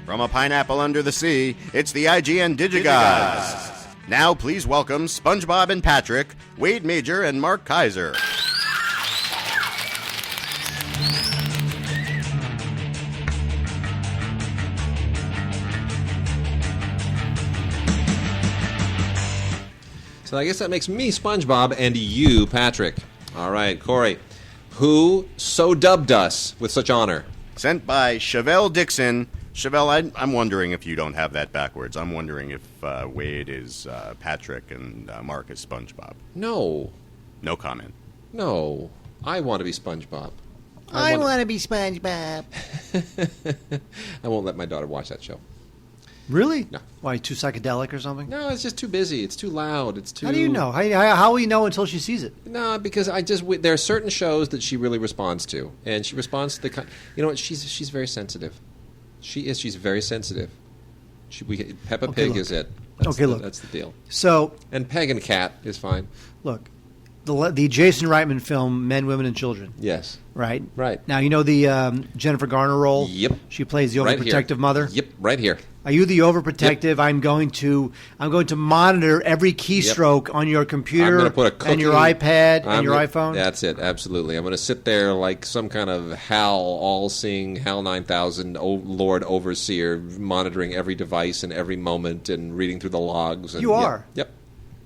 From a pineapple under the sea, it's the IGN Digigods. Now please welcome SpongeBob and Patrick, Wade Major and Mark Kaiser. So I guess that makes me SpongeBob and you Patrick. All right, Corey. Who so dubbed us with such honor? Sent by Chevelle Dixon. Chevelle, I'm wondering if you don't have that backwards. I'm wondering if Wade is Patrick and Mark is SpongeBob. No. No comment. No. I want to be SpongeBob. I want to be SpongeBob. I won't let my daughter watch that show. Really? No. Why, too psychedelic or something? No, it's just too busy. It's too loud. It's too... How do you know? How will you know until she sees it? No, because there are certain shows that she really responds to. And she responds to the... You know what? She's very sensitive. She's very sensitive. Peppa Pig is it. Look. That's the deal. So... And Peg and Cat is fine. Look, the Jason Reitman film, Men, Women, and Children. Yes. Right? Right. Now, you know the Jennifer Garner role? Yep. She plays the overprotective mother? Yep, right here. Are you the overprotective? Yep. I'm going to monitor every keystroke on your computer I'm gonna put a cookie, and your iPad and your iPhone. That's it, absolutely. I'm going to sit there like some kind of HAL, all-seeing HAL 9000 Lord Overseer, monitoring every device and every moment and reading through the logs. And, you are. Yep.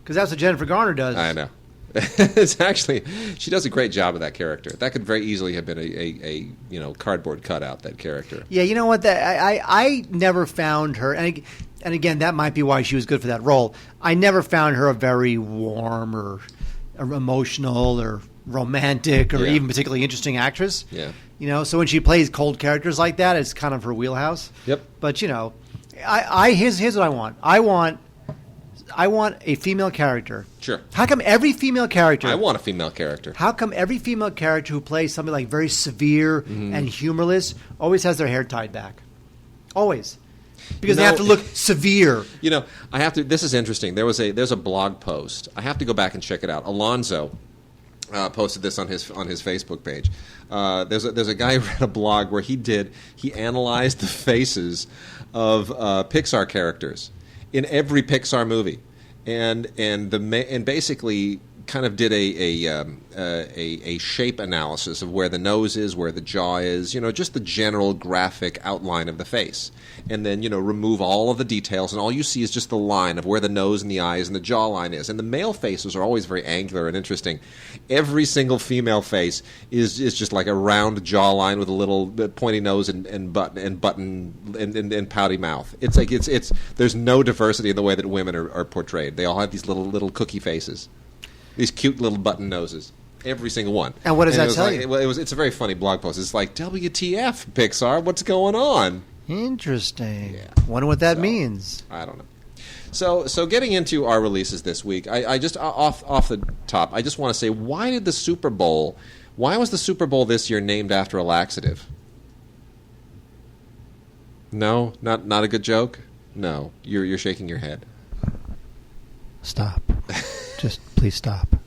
Because that's what Jennifer Garner does. I know. It's actually, she does a great job of that character. That could very easily have been a cardboard cutout, that character. Yeah, you know what? I never found her, and again, that might be why she was good for that role. I never found her a very warm or emotional or romantic or even particularly interesting actress. Yeah. You know, so when she plays cold characters like that, it's kind of her wheelhouse. Yep. But here's what I want. I want a female character. Sure. How come every female character... I want a female character. How come every female character who plays something like very severe and humorless always has their hair tied back? Always. Because they have to look severe. You know, I have to... This is interesting. There's a blog post. I have to go back and check it out. Alonzo posted this on his Facebook page. There's a guy who read a blog where he analyzed the faces of Pixar characters in every Pixar movie, and basically kind of did a shape analysis of where the nose is, where the jaw is, just the general graphic outline of the face, and then remove all of the details, and all you see is just the line of where the nose and the eyes and the jawline is. And the male faces are always very angular and interesting. Every single female face is just like a round jawline with a little pointy nose and button and pouty mouth. It's like it's there's no diversity in the way that women are portrayed. They all have these little cookie faces. These cute little button noses. Every single one. And what does that tell you? It's a very funny blog post. It's like, WTF, Pixar, what's going on? Interesting. Yeah. Wonder what that means. I don't know. So getting into our releases this week, I just, off the top, I just want to say, why was the Super Bowl this year named after a laxative? No? Not a good joke? No. You're shaking your head. Stop. Just please stop.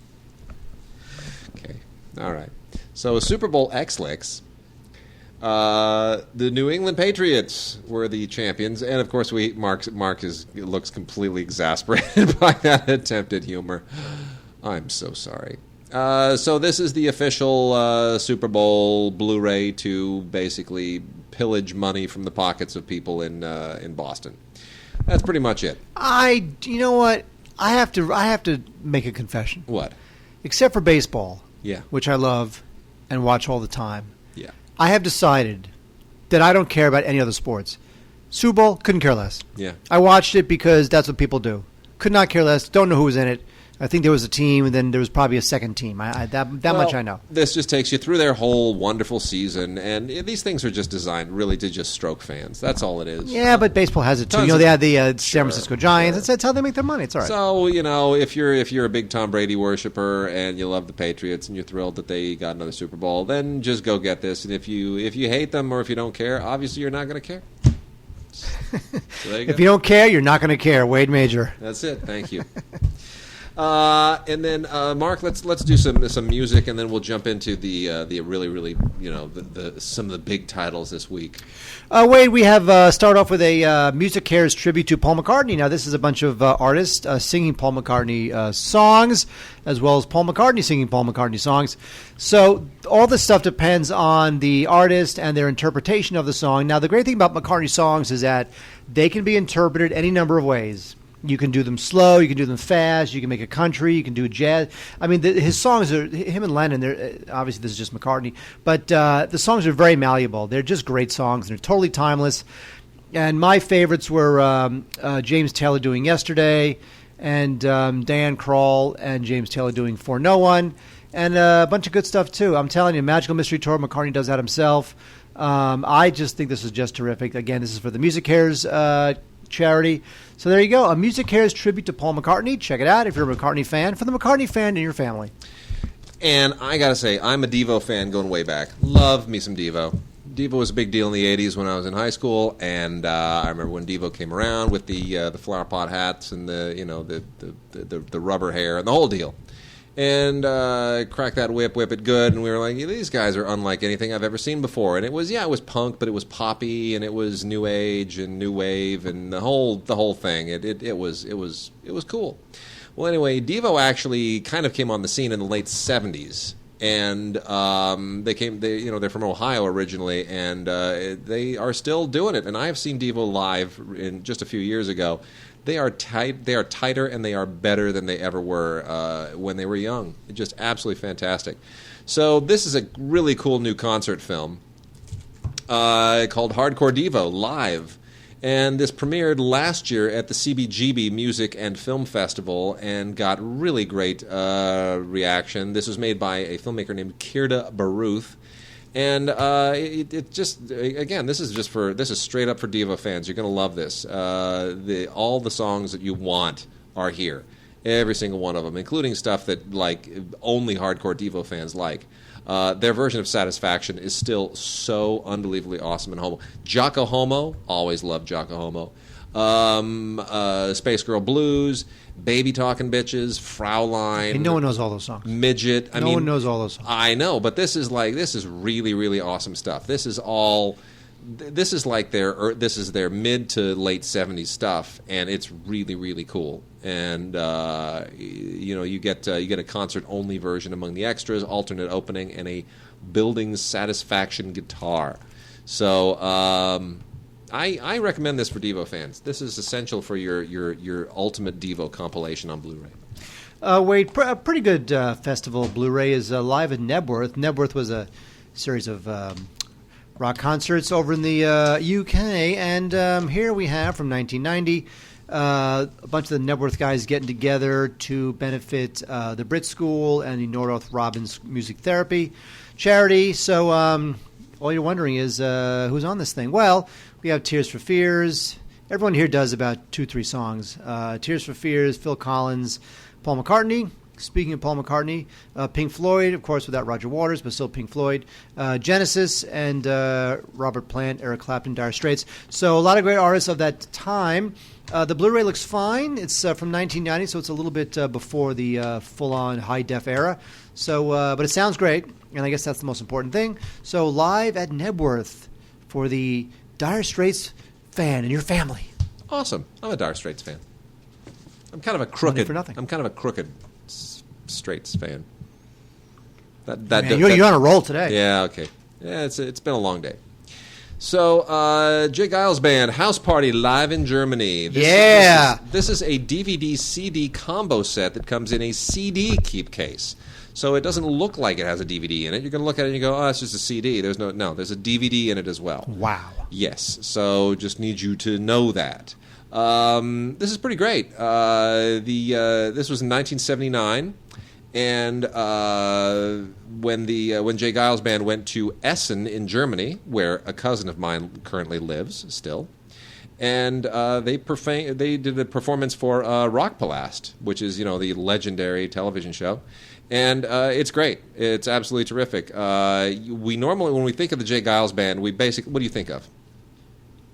Okay. All right. So Super Bowl X-Licks, the New England Patriots were the champions, and of course Mark looks completely exasperated by that attempt at humor. I'm so sorry. So this is the official Super Bowl Blu-ray to basically pillage money from the pockets of people in Boston. That's pretty much it. You know what? I have to make a confession. What? Except for baseball, yeah, which I love and watch all the time. Yeah. I have decided that I don't care about any other sports. Super Bowl, couldn't care less. Yeah. I watched it because that's what people do. Could not care less. Don't know who was in it. I think there was a team, and then there was probably a second team. That much I know. This just takes you through their whole wonderful season, and these things are just designed really to just stroke fans. That's all it is. Yeah, but baseball has it too. They had the San Francisco Giants. That's how they make their money. It's all right. So if you're a big Tom Brady worshiper and you love the Patriots and you're thrilled that they got another Super Bowl, then just go get this. And if you hate them or if you don't care, obviously you're not going to care. So there you go. If you don't care, you're not going to care. Wade Major. That's it. Thank you. And then Mark, let's do some music, and then we'll jump into the really the some of the big titles this week. Wade, we have start off with a Music Cares tribute to Paul McCartney. Now, this is a bunch of artists singing Paul McCartney songs, as well as Paul McCartney singing Paul McCartney songs. So all this stuff depends on the artist and their interpretation of the song. Now, the great thing about McCartney songs is that they can be interpreted any number of ways. You can do them slow, you can do them fast, you can make a country, you can do jazz. I mean, his songs are, him and Lennon, obviously this is just McCartney, but the songs are very malleable. They're just great songs. They're totally timeless. And my favorites were James Taylor doing Yesterday, and Diane Krall and James Taylor doing For No One, and a bunch of good stuff too. I'm telling you, Magical Mystery Tour, McCartney does that himself. I just think this is just terrific. Again, this is for the Music Cares charity. So there you go, a Music Cares tribute to Paul McCartney. Check it out if you're a McCartney fan, for the McCartney fan in your family. And I gotta say, I'm a DEVO fan going way back. Love me some DEVO. DEVO was a big deal in the '80s when I was in high school, and I remember when DEVO came around with the flower pot hats and the rubber hair and the whole deal. And crack that whip it good, and we were like, these guys are unlike anything I've ever seen before. And it was punk, but it was poppy, and it was new age and new wave, and the whole thing. It was cool. Well, anyway, DEVO actually kind of came on the scene in the late '70s, and they're from Ohio originally, and they are still doing it. And I have seen DEVO live in just a few years ago. They are tight. They are tighter, and they are better than they ever were when they were young. Just absolutely fantastic. So this is a really cool new concert film called Hardcore DEVO Live, and this premiered last year at the CBGB Music and Film Festival and got really great reaction. This was made by a filmmaker named Kirda Baruth. And it just, again, this is straight up for DEVO fans. You're going to love this. All the songs that you want are here, every single one of them, including stuff that like only hardcore DEVO fans like. Their version of Satisfaction is still so unbelievably awesome and homo. Jocko Homo, always loved Jocko Homo. Space Girl Blues. Baby Talking Bitches, Fraulein. And no one knows all those songs. Midget. No one knows all those songs. I know, but this is really, really awesome stuff. This is their mid to late '70s stuff, and it's really, really cool. And you get a concert only version among the extras, alternate opening, and a Building Satisfaction guitar. So. I recommend this for DEVO fans. This is essential for your ultimate DEVO compilation on Blu-ray. Wade, a pretty good festival Blu-ray is live at Nebworth. Nebworth was a series of rock concerts over in the UK, and here we have from 1990 a bunch of the Nebworth guys getting together to benefit the Brit School and the Northrop Robbins Music Therapy charity. So all you're wondering is who's on this thing. Well, we have Tears for Fears. Everyone here does about 2-3 songs. Tears for Fears, Phil Collins, Paul McCartney. Speaking of Paul McCartney, Pink Floyd, of course, without Roger Waters, but still Pink Floyd. Genesis and Robert Plant, Eric Clapton, Dire Straits. So a lot of great artists of that time. The Blu-ray looks fine. It's from 1990, so it's a little bit before the full-on high-def era. So, but it sounds great, and I guess that's the most important thing. So live at Nebworth for the Dire Straits fan in your family. Awesome. I'm a Dire Straits fan. I'm kind of a crooked. For nothing. I'm kind of a crooked Straits fan. You're on a roll today. Yeah. Okay. Yeah. It's been a long day. So, J. Geils Band, House Party live in Germany. This is a DVD-CD combo set that comes in a CD keep case. So it doesn't look like it has a DVD in it. You're going to look at it and you go, oh, it's just a CD. There's there's a DVD in it as well. Wow. Yes. So just need you to know that. This is pretty great. This was in 1979. And when J. Geils Band went to Essen in Germany, where a cousin of mine currently lives still, and they did a performance for Rock Palast, which is the legendary television show, and it's great. It's absolutely terrific. We normally, when we think of the J. Geils Band, what do you think of?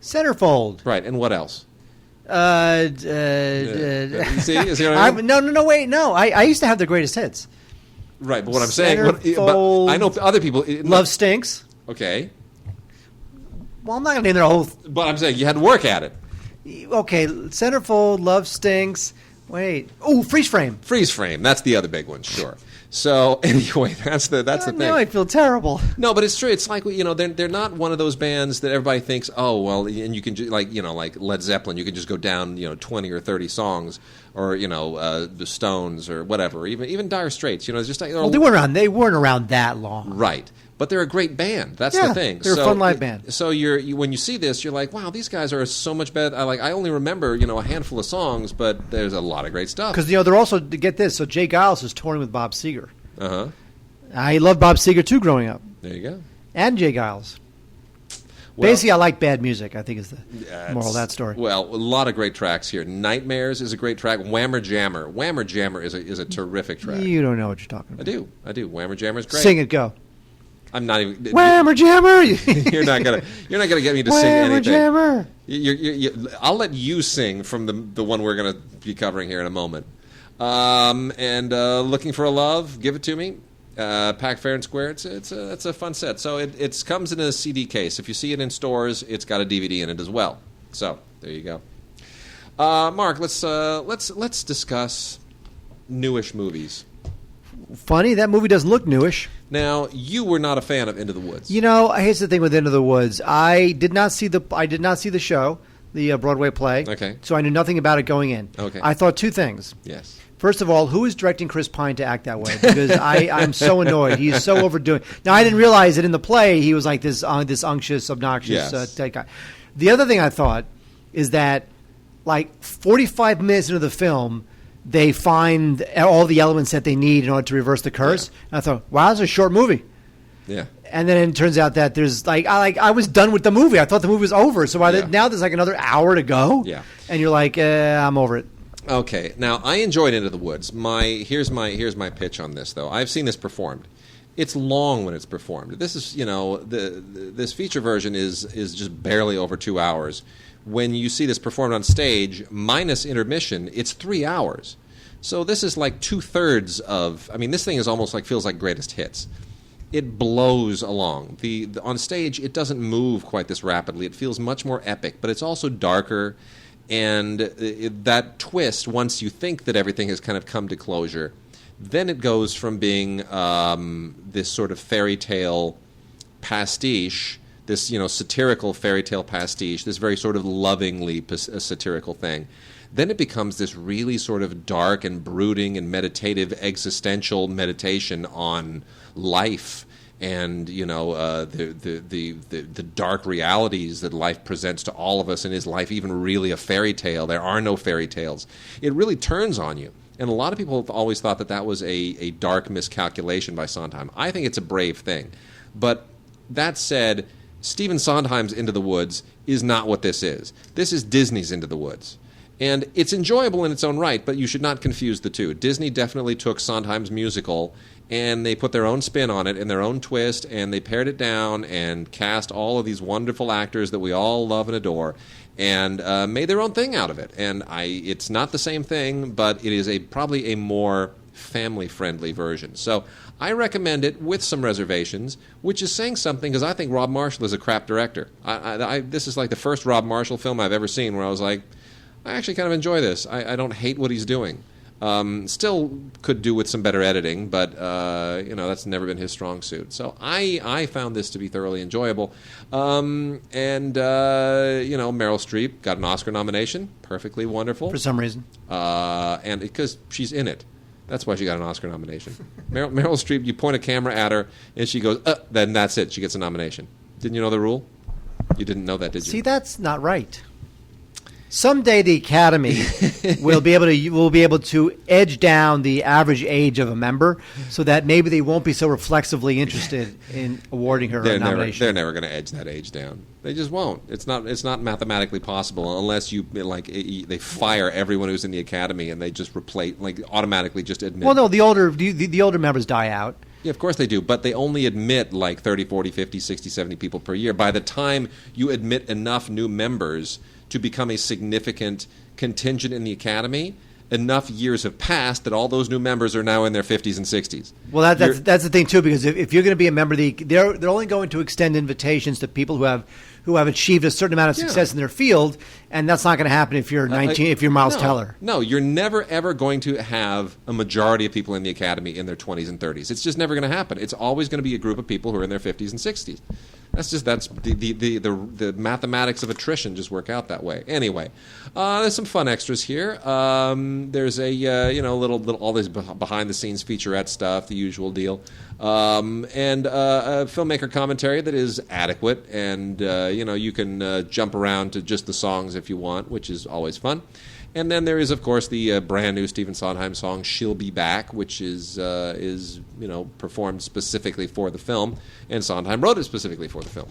Centerfold. Right, and what else? See, you see what I mean? No, wait, no. I used to have the greatest hits. Right, but what I'm saying, Centerfold, but I know other people. Love Stinks. Okay, Well, I'm not going to name their whole. but I'm saying you had to work at it. Okay, Centerfold, Love Stinks. Wait. Oh, Freeze Frame. Freeze frame. That's the other big one. Sure. So anyway, that's the thing. Now I feel terrible. No, but it's true. It's like, they're not one of those bands that everybody thinks, oh well, and you can like Led Zeppelin, you can just go down 20 or 30 songs, or the Stones or whatever, even Dire Straits. It's just like, Well, they weren't around that long. right. But they're a great band. That's the thing. They're a fun live band. So when you see this, you're like, wow, these guys are so much better. I only remember a handful of songs, but there's a lot of great stuff. Because they're also, to get this, so Jay Giles is touring with Bob Seger. Uh-huh. I loved Bob Seger too growing up. There you go. And Jay Giles. Well, Basically, I like bad music, I think is the moral of that story. Well, a lot of great tracks here. Nightmares is a great track. Whammer Jammer. Whammer Jammer is a terrific track. You don't know what you're talking about. I do. Whammer Jammer is great. Sing it, go. I'm not even. Whammer Jammer. You're not gonna get me to sing Whammer anything. Jammer. I'll let you sing from the one we're gonna be covering here in a moment. And Looking for a Love, Give It to Me. Packed fair and square. It's a fun set. So it comes in a CD case. If you see it in stores, it's got a DVD in it as well. So there you go. Mark, let's discuss newish movies. Funny, that movie doesn't look newish. Now, you were not a fan of Into the Woods. Here's the thing with Into the Woods. I did not see the show, the Broadway play. Okay. So I knew nothing about it going in. Okay. I thought two things. Yes. First of all, who is directing Chris Pine to act that way? Because I'm so annoyed. He's so overdoing. Now, I didn't realize that in the play he was like this unctuous, obnoxious Yes. type guy. The other thing I thought is that, like 45 minutes into the film, they find all the elements that they need in order to reverse the curse. Yeah. And I thought, wow, that's a short movie. Yeah. And then it turns out that there's I was done with the movie. I thought the movie was over. So now there's like another hour to go. Yeah. And you're like, I'm over it. Okay. Now, I enjoyed Into the Woods. Here's my pitch on this, though. I've seen this performed. It's long when it's performed. This is, this feature version is just barely over 2 hours. When you see this performed on stage, minus intermission, it's 3 hours. So this is like 2/3 of. I mean, this thing is almost feels like greatest hits. It blows along. On stage, it doesn't move quite this rapidly. It feels much more epic, but it's also darker. And that twist, once you think that everything has kind of come to closure, then it goes from being this sort of fairy tale pastiche, this satirical fairy tale pastiche, this very sort of lovingly satirical thing. Then it becomes this really sort of dark and brooding and meditative existential meditation on life and the dark realities that life presents to all of us. And is life even really a fairy tale? There are no fairy tales. It really turns on you. And a lot of people have always thought that was a dark miscalculation by Sondheim. I think it's a brave thing. But that said, Stephen Sondheim's Into the Woods is not what this is. This is Disney's Into the Woods. And it's enjoyable in its own right, but you should not confuse the two. Disney definitely took Sondheim's musical and they put their own spin on it and their own twist, and they pared it down and cast all of these wonderful actors that we all love and adore, and made their own thing out of it. And it's not the same thing, but it is probably a more family-friendly version. So I recommend it with some reservations, which is saying something because I think Rob Marshall is a crap director. This is like the first Rob Marshall film I've ever seen where I was like, I actually kind of enjoy this. I don't hate what he's doing. Still could do with some better editing, but that's never been his strong suit. So I found this to be thoroughly enjoyable. Meryl Streep got an Oscar nomination, perfectly wonderful For some reason. and because she's in it. That's why she got an Oscar nomination. Meryl Streep, you point a camera at her, and she goes, then that's it. She gets a nomination. Didn't you know the rule? You didn't know that, did you? See, that's not right. Someday the Academy will be able to edge down the average age of a member, so that maybe they won't be so reflexively interested in awarding her a nomination. They're never going to edge that age down. They just won't. It's not mathematically possible unless you they fire everyone who's in the Academy and they just replace automatically just admit. Well, no, the older members die out. Yeah, of course they do, but they only admit 30, 40, 50, 60, 70 people per year. By the time you admit enough new members to become a significant contingent in the Academy, enough years have passed that all those new members are now in their 50s and 60s. Well, that's the thing too, because if you're going to be a member of they're only going to extend invitations to people who have achieved a certain amount of success in their field, and that's not going to happen if you're 19, if you're Miles Teller. No, you're never ever going to have a majority of people in the Academy in their 20s and 30s. It's just never going to happen. It's always going to be a group of people who are in their 50s and 60s. That's the mathematics of attrition just work out that way. Anyway, there's some fun extras here. There's a little all this behind the scenes featurette stuff, the usual deal, and a filmmaker commentary that is adequate, and you can jump around to just the songs if you want, which is always fun. And then there is, of course, the brand new Stephen Sondheim song "She'll Be Back," which is performed specifically for the film, and Sondheim wrote it specifically for the film.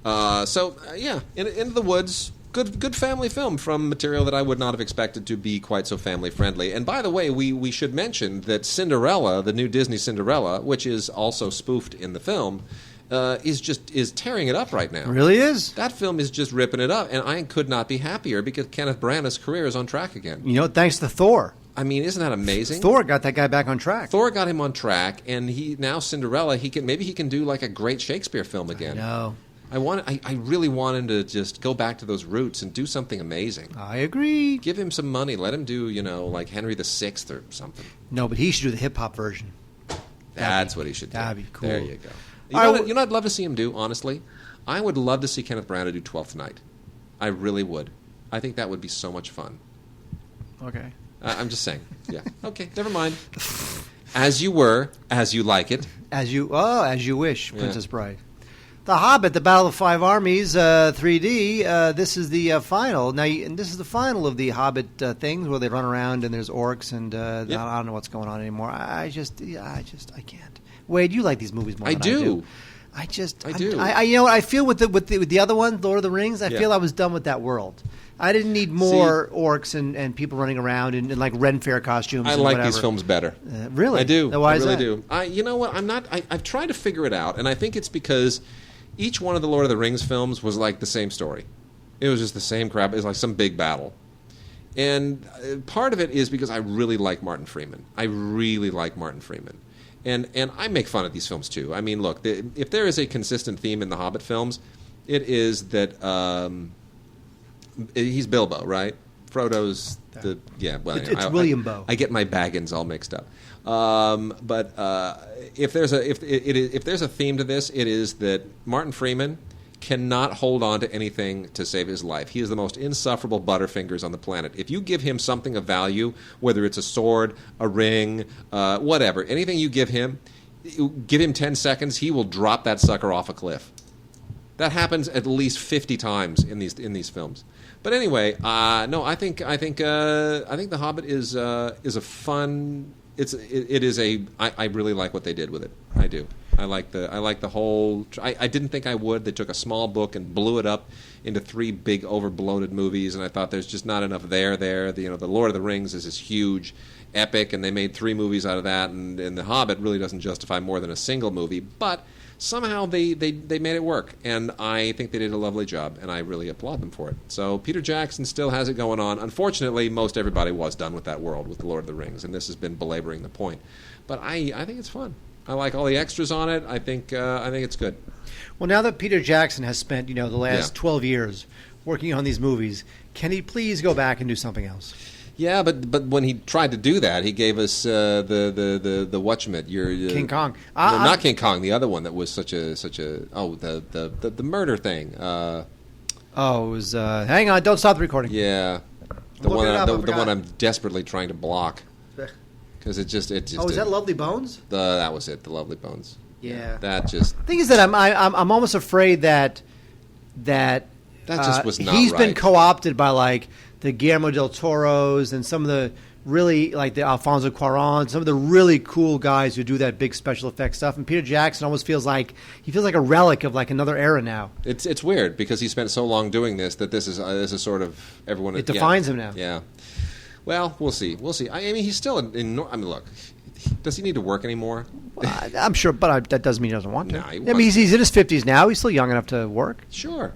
Into the Woods, good family film from material that I would not have expected to be quite so family friendly. And by the way, we should mention that Cinderella, the new Disney Cinderella, which is also spoofed in the film, is tearing it up right now. Really is. That film is just ripping it up, and I could not be happier because Kenneth Branagh's career is on track again. Thanks to Thor. I mean, isn't that amazing? Thor got that guy back on track. Thor got him on track, and now Cinderella, he can do like a great Shakespeare film again. I know. I really want him to just go back to those roots and do something amazing. I agree. Give him some money. Let him do, like Henry VI or something. No, but he should do the hip hop version. That's what he should do. That'd be cool. There you go. You know what I'd love to see him do, honestly? I would love to see Kenneth Branagh do 12th Night. I really would. I think that would be so much fun. Okay. I'm just saying. Yeah. Okay, never mind. As you were, as you like it. As you wish, Princess Bride. The Hobbit, the Battle of Five Armies, 3D. This is the final. Now, this is the final of the Hobbit things where they run around and there's orcs and I don't know what's going on anymore. I can't. Wade, you like these movies more than I do. I do. I feel with the other one, Lord of the Rings, I feel I was done with that world. I didn't need more orcs and people running around in like Ren Fair costumes. I like these films better. Really? I do. Why I really is that? do. You know what? I've tried to figure it out, and I think it's because each one of the Lord of the Rings films was like the same story. It was just the same crap. It was like some big battle. And part of it is because I really like Martin Freeman. And I make fun of these films, too. I mean, look, if there is a consistent theme in the Hobbit films, it is that he's Bilbo, right? Frodo's the... Yeah, well... It's William Bow. I get my Baggins all mixed up. But if there's a theme to this, it is that Martin Freeman cannot hold on to anything to save his life. He is the most insufferable Butterfingers on the planet. If you give him something of value, whether it's a sword, a ring, whatever, anything you give him 10 seconds, he will drop that sucker off a cliff. That happens at least 50 times in these films. But anyway, no, I think The Hobbit is a fun. I really like what they did with it. I do. I like the whole. I didn't think I would. They took a small book and blew it up into 3 big overbloated movies, and I thought there's just not enough there. The Lord of the Rings is this huge epic, and they made 3 movies out of that, and The Hobbit really doesn't justify more than a single movie, but somehow they made it work, and I think they did a lovely job, and I really applaud them for it. So Peter Jackson still has it going on. Unfortunately, most everybody was done with that world with The Lord of the Rings, and this has been belaboring the point. But I think it's fun. I like all the extras on it. I think it's good. Well, now that Peter Jackson has spent the last 12 years working on these movies, can he please go back and do something else? Yeah, but when he tried to do that, he gave us the whatchamit. King Kong. No, not King Kong. The other one that was such a the murder thing. It was. Hang on! Don't stop the recording. Yeah, the one I'm desperately trying to block because it just. Oh, is that Lovely Bones? That was it. The Lovely Bones. Yeah. That just. The thing is that I'm almost afraid that just was not he's right. been co-opted by like the Guillermo del Toros and some of the really like the Alfonso Cuarón, some of the really cool guys who do that big special effects stuff. And Peter Jackson almost feels like a relic of like another era now. It's weird because he spent so long doing this that this is sort of everyone. It defines him now. Yeah. Well, we'll see. I mean, he's still look. Does he need to work anymore? Well, I'm sure, but that doesn't mean he doesn't want to. Nah, he's in his 50s now. He's still young enough to work. Sure.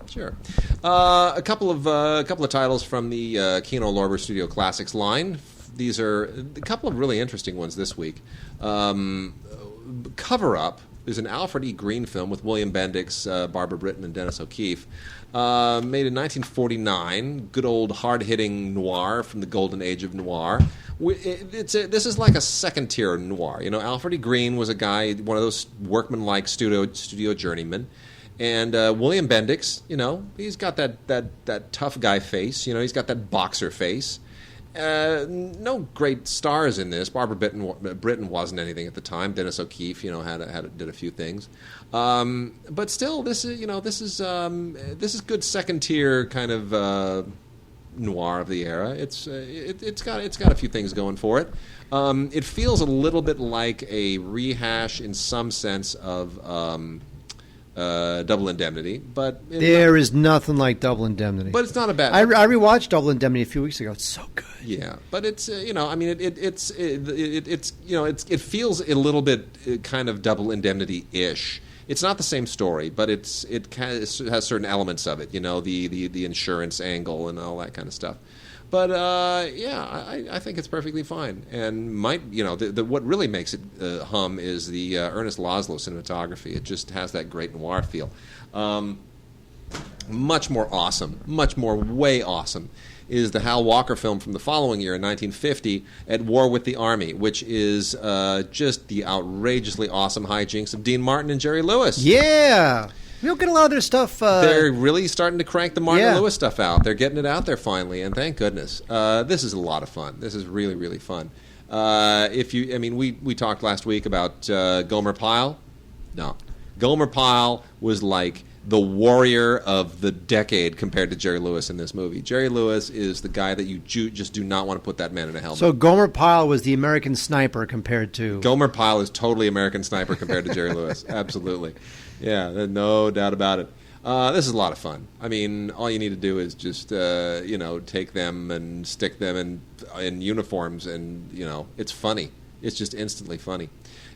Sure. A couple of titles from the Kino Lorber Studio Classics line. These are a couple of really interesting ones this week. Cover Up is an Alfred E. Green film with William Bendix, Barbara Britton, and Dennis O'Keefe. Made in 1949. Good old hard-hitting noir from the golden age of noir. This is like a second-tier noir. You know, Alfred E. Green was a guy, one of those workman-like studio journeymen. And William Bendix, you know, he's got that tough guy face. You know, he's got that boxer face. No great stars in this. Barbara Britton wasn't anything at the time. Dennis O'Keefe, you know, did a few things. But still, this is good second tier kind of noir of the era. It's got a few things going for it. It feels a little bit like a rehash in some sense of Double Indemnity, but there is nothing like Double Indemnity. But it's not a bad. I rewatched Double Indemnity a few weeks ago. It's so good. Yeah, but it's it feels a little bit kind of Double Indemnity-ish. It's not the same story, but it has certain elements of it. You know, the insurance angle and all that kind of stuff. But I think it's perfectly fine, and what really makes it hum is the Ernest Laszlo cinematography. It just has that great noir feel. Much more way awesome, is the Hal Walker film from the following year in 1950, At War with the Army, which is just the outrageously awesome hijinks of Dean Martin and Jerry Lewis. Yeah. We don't get a lot of their stuff. They're really starting to crank the Martin and Lewis stuff out. They're getting it out there finally, and thank goodness. This is a lot of fun. This is really, really fun. We talked last week about Gomer Pyle. No, Gomer Pyle was like the warrior of the decade compared to Jerry Lewis in this movie. Jerry Lewis is the guy that you just do not want to put that man in a helmet. So Gomer Pyle was the American Sniper compared to... Gomer Pyle is totally American Sniper compared to Jerry Lewis. Absolutely. Yeah, no doubt about it. This is a lot of fun. I mean, all you need to do is just, take them and stick them in uniforms, and, it's funny. It's just instantly funny.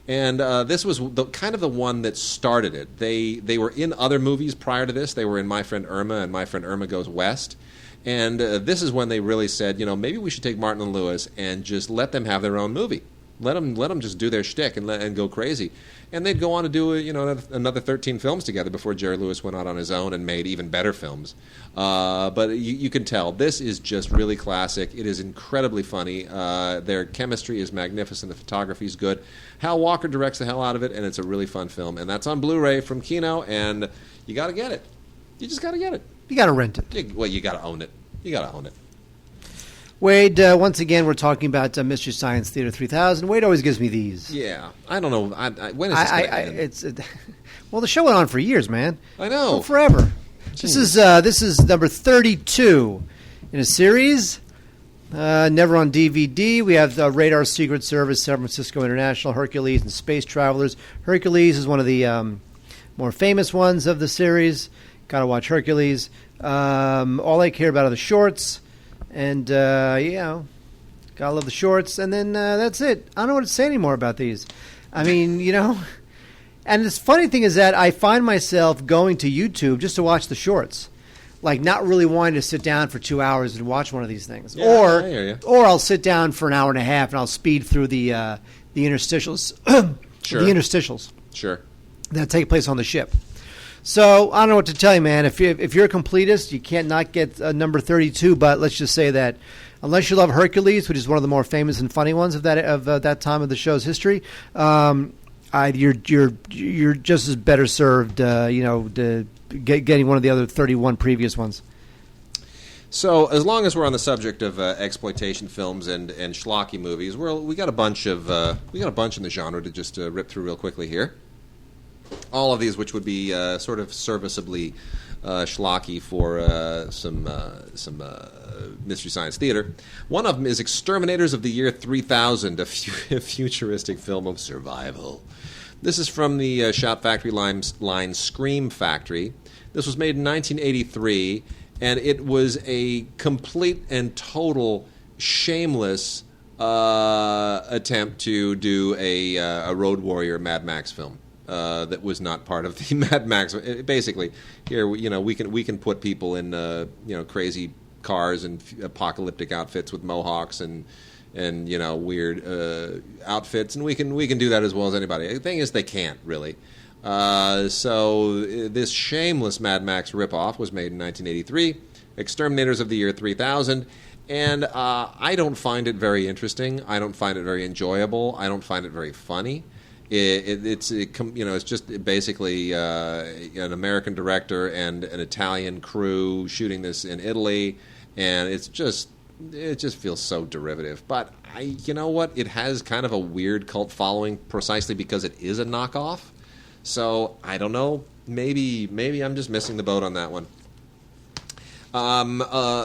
And this was the one that started it. They were in other movies prior to this. They were in My Friend Irma and My Friend Irma Goes West. And this is when they really said, maybe we should take Martin and Lewis and just let them have their own movie. Let them just do their shtick and go crazy. And they'd go on to do another 13 films together before Jerry Lewis went out on his own and made even better films. But you can tell this is just really classic. It is incredibly funny. Their chemistry is magnificent. The photography is good. Hal Walker directs the hell out of it, and it's a really fun film. And that's on Blu-ray from Kino, and you got to get it. You just got to get it. You got to rent it. You got to own it. You got to own it. Wade, once again, we're talking about Mystery Science Theater 3000. Wade always gives me these. Yeah, I don't know. When is this going to end? Well, the show went on for years, man. I know. Forever. This is number 32 in a series. Never on DVD. We have Radar Secret Service, San Francisco International, Hercules, and Space Travelers. Hercules is one of the more famous ones of the series. Got to watch Hercules. All I care about are the shorts. And, gotta love the shorts. And then that's it. I don't know what to say anymore about these. I mean, And the funny thing is that I find myself going to YouTube just to watch the shorts. Like, not really wanting to sit down for 2 hours and watch one of these things. Yeah, I hear you. Or I'll sit down for an hour and a half and I'll speed through the interstitials. Sure. The interstitials. Sure. That take place on the ship. So, I don't know what to tell you, man. If you're a completist, you can't not get number 32, but let's just say that unless you love Hercules, which is one of the more famous and funny ones of that time of the show's history, you're just as better served, getting one of the other 31 previous ones. So, as long as we're on the subject of exploitation films and schlocky movies, we got a bunch in the genre to just rip through real quickly here. All of these, which would be sort of serviceably schlocky for some Mystery Science Theater. One of them is Exterminators of the Year 3000, a futuristic film of survival. This is from the Shout Factory line Scream Factory. This was made in 1983, and it was a complete and total shameless attempt to do a Road Warrior Mad Max film. that was not part of the Mad Max. Basically, here we can put people in crazy cars and apocalyptic outfits with mohawks and weird outfits, and we can do that as well as anybody. The thing is, they can't really. So this shameless Mad Max ripoff was made in 1983, Exterminators of the year 3000, and I don't find it very interesting. I don't find it very enjoyable. I don't find it very funny. It's just basically an American director and an Italian crew shooting this in Italy, and it just feels so derivative. But you know what? It has kind of a weird cult following precisely because it is a knockoff. So I don't know. Maybe I'm just missing the boat on that one.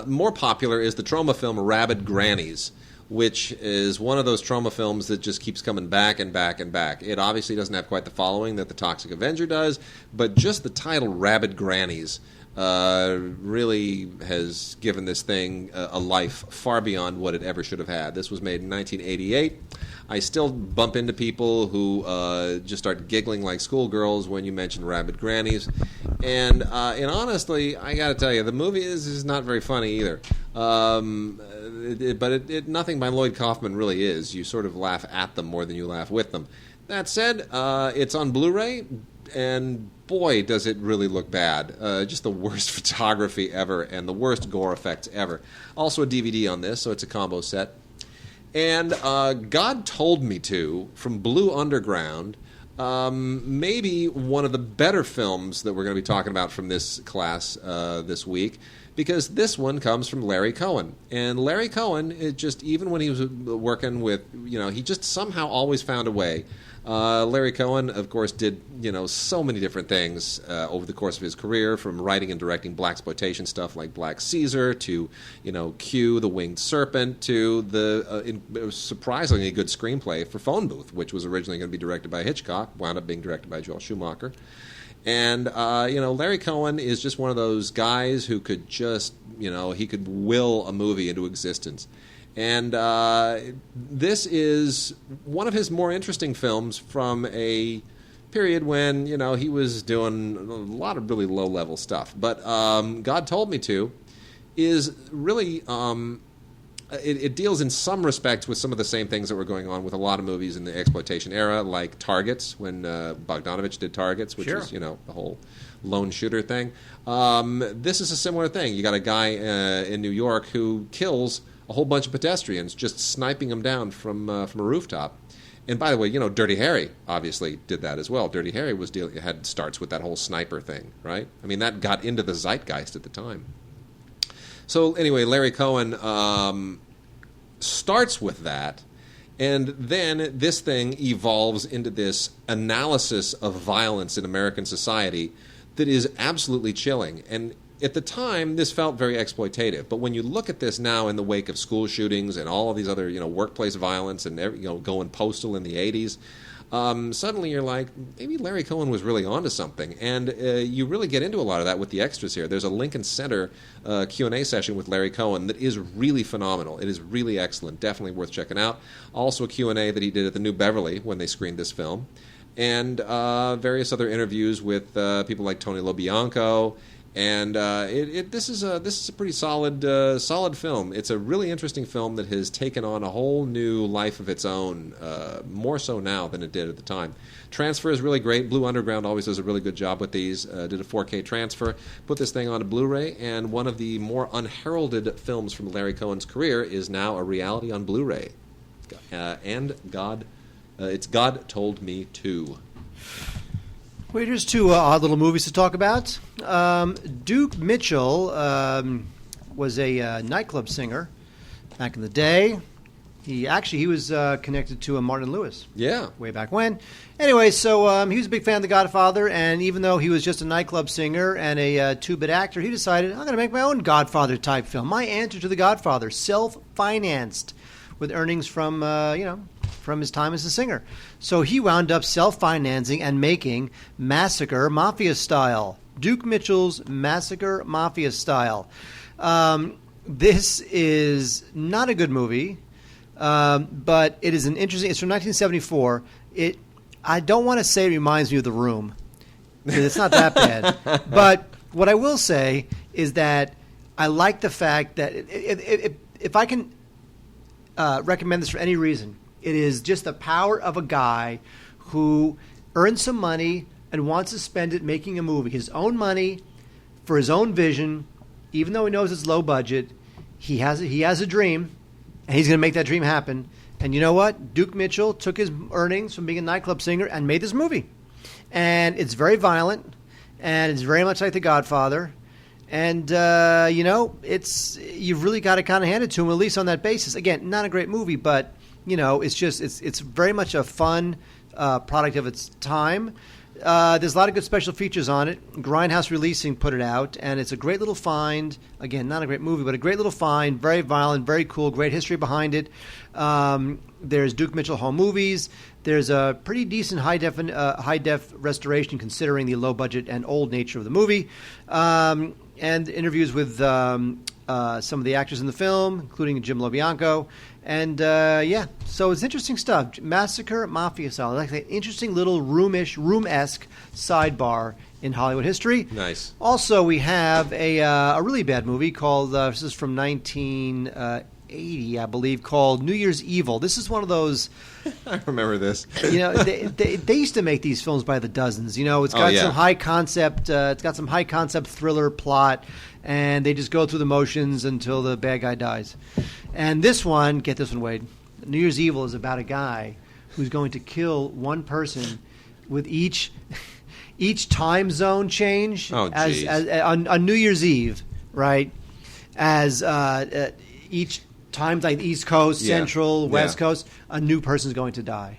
More popular is the trauma film Rabid Grannies, which is one of those trauma films that just keeps coming back and back and back. It obviously doesn't have quite the following that the Toxic Avenger does, but just the title Rabid Grannies really has given this thing a life far beyond what it ever should have had. This was made in 1988. I still bump into people who just start giggling like schoolgirls when you mention Rabid Grannies. And honestly, I got to tell you, the movie is not very funny either. But nothing by Lloyd Kaufman really is. You sort of laugh at them more than you laugh with them. That said, it's on Blu-ray, and boy, does it really look bad. Just the worst photography ever and the worst gore effects ever. Also a DVD on this, so it's a combo set. And God Told Me To, from Blue Underground, maybe one of the better films that we're going to be talking about from this class this week, because this one comes from Larry Cohen. And Larry Cohen, even when he was working with, he just somehow always found a way. Larry Cohen, of course, did so many different things over the course of his career, from writing and directing blaxploitation stuff like Black Caesar to Q, The Winged Serpent, to the surprisingly good screenplay for Phone Booth, which was originally going to be directed by Hitchcock, wound up being directed by Joel Schumacher. And Larry Cohen is just one of those guys who could just he could will a movie into existence. And this is one of his more interesting films from a period when, he was doing a lot of really low-level stuff. But God Told Me To is really... It deals in some respects with some of the same things that were going on with a lot of movies in the exploitation era, like Targets, when Bogdanovich did Targets, which is, the whole lone shooter thing. This is a similar thing. You got a guy in New York who kills a whole bunch of pedestrians, just sniping them down from a rooftop. And by the way, Dirty Harry obviously did that as well. Dirty Harry starts with that whole sniper thing, right? I mean, that got into the zeitgeist at the time. So anyway, Larry Cohen starts with that, and then this thing evolves into this analysis of violence in American society that is absolutely chilling. And at the time, this felt very exploitative. But when you look at this now in the wake of school shootings and all of these other, workplace violence and going postal in the 80s, suddenly you're like, maybe Larry Cohen was really onto something. And you really get into a lot of that with the extras here. There's a Lincoln Center Q&A session with Larry Cohen that is really phenomenal. It is really excellent. Definitely worth checking out. Also a Q&A that he did at the New Beverly when they screened this film. And various other interviews with people like Tony LoBianco. And this is a pretty solid film. It's a really interesting film that has taken on a whole new life of its own, more so now than it did at the time. Transfer is really great. Blue Underground always does a really good job with these. Did a 4K transfer, put this thing on a Blu-ray, and one of the more unheralded films from Larry Cohen's career is now a reality on Blu-ray. It's God Told Me To. Well, here's two odd little movies to talk about. Duke Mitchell was a nightclub singer back in the day. He was connected to Martin Lewis. Yeah. Way back when. Anyway, so he was a big fan of The Godfather, and even though he was just a nightclub singer and a two-bit actor, he decided, I'm going to make my own Godfather-type film. My answer to The Godfather, self-financed, with earnings from, from his time as a singer. So he wound up self-financing and making Massacre Mafia Style. Duke Mitchell's Massacre Mafia Style. This is not a good movie, but it is an interesting... It's from 1974. I don't want to say it reminds me of The Room. It's not that bad. But what I will say is that I like the fact that if I can recommend this for any reason, it is just the power of a guy who earns some money and wants to spend it making a movie. His own money for his own vision, even though he knows it's low budget. He has a dream, and he's going to make that dream happen. And you know what? Duke Mitchell took his earnings from being a nightclub singer and made this movie. And it's very violent, and it's very much like The Godfather. And, you've really got to kind of hand it to him, at least on that basis. Again, not a great movie, but, it's very much a fun product of its time. There's a lot of good special features on it. Grindhouse Releasing put it out, and it's a great little find. Again, not a great movie, but a great little find. Very violent, very cool, great history behind it. There's Duke Mitchell Home Movies. There's a pretty decent high-def restoration considering the low budget and old nature of the movie. And interviews with some of the actors in the film, including Jim LoBianco. And, so it's interesting stuff. Massacre, Mafia style. Like an interesting little room-esque sidebar in Hollywood history. Nice. Also, we have a really bad movie called, this is from 1980, I believe, called New Year's Evil. This is one of those... I remember this. They used to make these films by the dozens. It's got some high concept. It's got some high concept thriller plot, and they just go through the motions until the bad guy dies. And this one, get this one, Wade. New Year's Evil is about a guy who's going to kill one person with each time zone change as on New Year's Eve, right? As each time, like East Coast, Central, West Coast, a new person's going to die.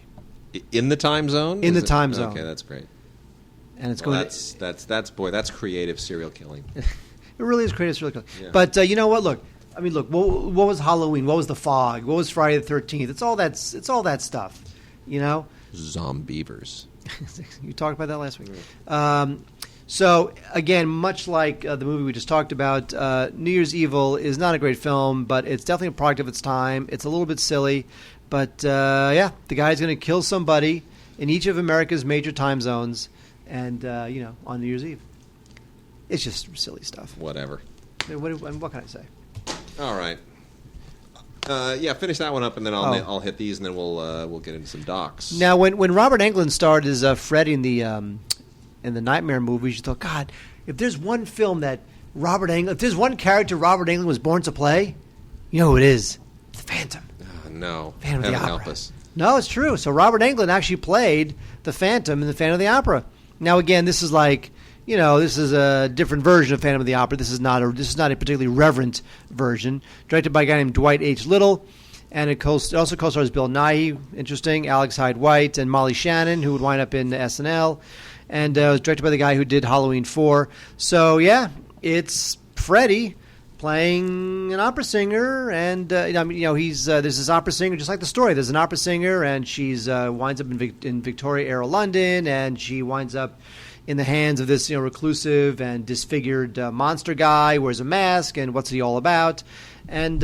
In the time zone? In the time zone. Okay, that's great. And it's that's creative serial killing. It really is creative serial killing. Yeah. But you know what? Look, what was Halloween? What was The Fog? What was Friday the 13th? It's all that stuff, Zombievers. You talked about that last week. So, again, much like the movie we just talked about, New Year's Evil is not a great film, but it's definitely a product of its time. It's a little bit silly, but, the guy's going to kill somebody in each of America's major time zones and, on New Year's Eve. It's just silly stuff. Whatever. What can I say? All right. Finish that one up, and then I'll hit these, and then we'll get into some docs. Now, when Robert Englund starred as Freddy in the Nightmare movies, you thought, God, if there's one film that if there's one character Robert Englund was born to play, you know who it is? The Phantom. No. Phantom of the Opera. Help us. No, it's true. So Robert Englund actually played the Phantom in the Phantom of the Opera. Now, again, this is like, this is a different version of Phantom of the Opera. This is not a particularly reverent version. Directed by a guy named Dwight H. Little. And it also co-stars Bill Nighy, interesting, Alex Hyde White, and Molly Shannon, who would wind up in SNL. And it was directed by the guy who did Halloween 4. So, it's Freddy playing an opera singer. And, there's this opera singer, just like the story. There's an opera singer, and she's winds up in Victoria-era London, and she winds up in the hands of this reclusive and disfigured monster guy, wears a mask, and what's he all about? And,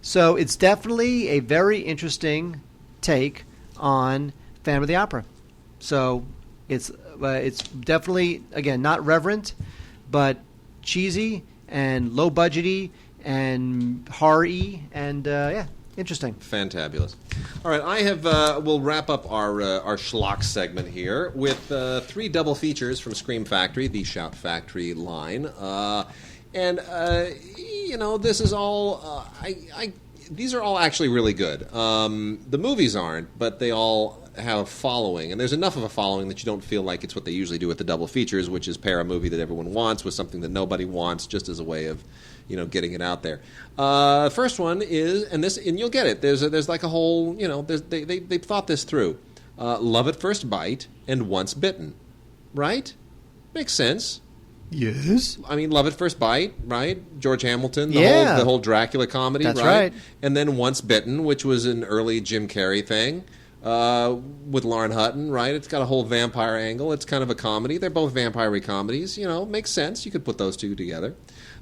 so it's definitely a very interesting take on Phantom of the Opera. So it's definitely, again, not reverent, but cheesy and low budgety and horror-y and interesting. Fantabulous. All right, I have. We'll wrap up our schlock segment here with 3 double features from Scream Factory, the Shout Factory line, this is all. These are all actually really good. The movies aren't, but they all have a following, and there's enough of a following that you don't feel like it's what they usually do with the double features, which is pair a movie that everyone wants with something that nobody wants, just as a way of, getting it out there. First one is, and you'll get it. There's like a whole, they thought this through. Love at First Bite and Once Bitten, right? Makes sense. Yes. I mean, Love at First Bite, right? George Hamilton, the whole Dracula comedy, That's right? And then Once Bitten, which was an early Jim Carrey thing with Lauren Hutton, right? It's got a whole vampire angle. It's kind of a comedy. They're both vampire-y comedies. Makes sense. You could put those two together.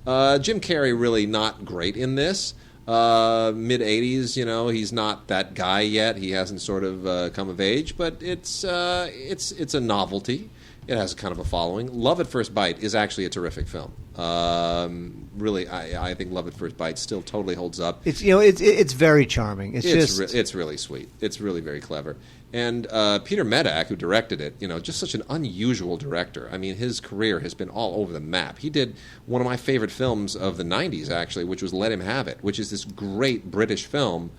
Jim Carrey really not great in this. Mid 80s, he's not that guy yet. He hasn't sort of come of age, but it's a novelty. It has kind of a following. Love at First Bite is actually a terrific film. Really, I think Love at First Bite still totally holds up. It's very charming. It's really sweet. It's really very clever. And Peter Medak, who directed it, just such an unusual director. I mean, his career has been all over the map. He did one of my favorite films of the 90s, actually, which was Let Him Have It, which is this great British film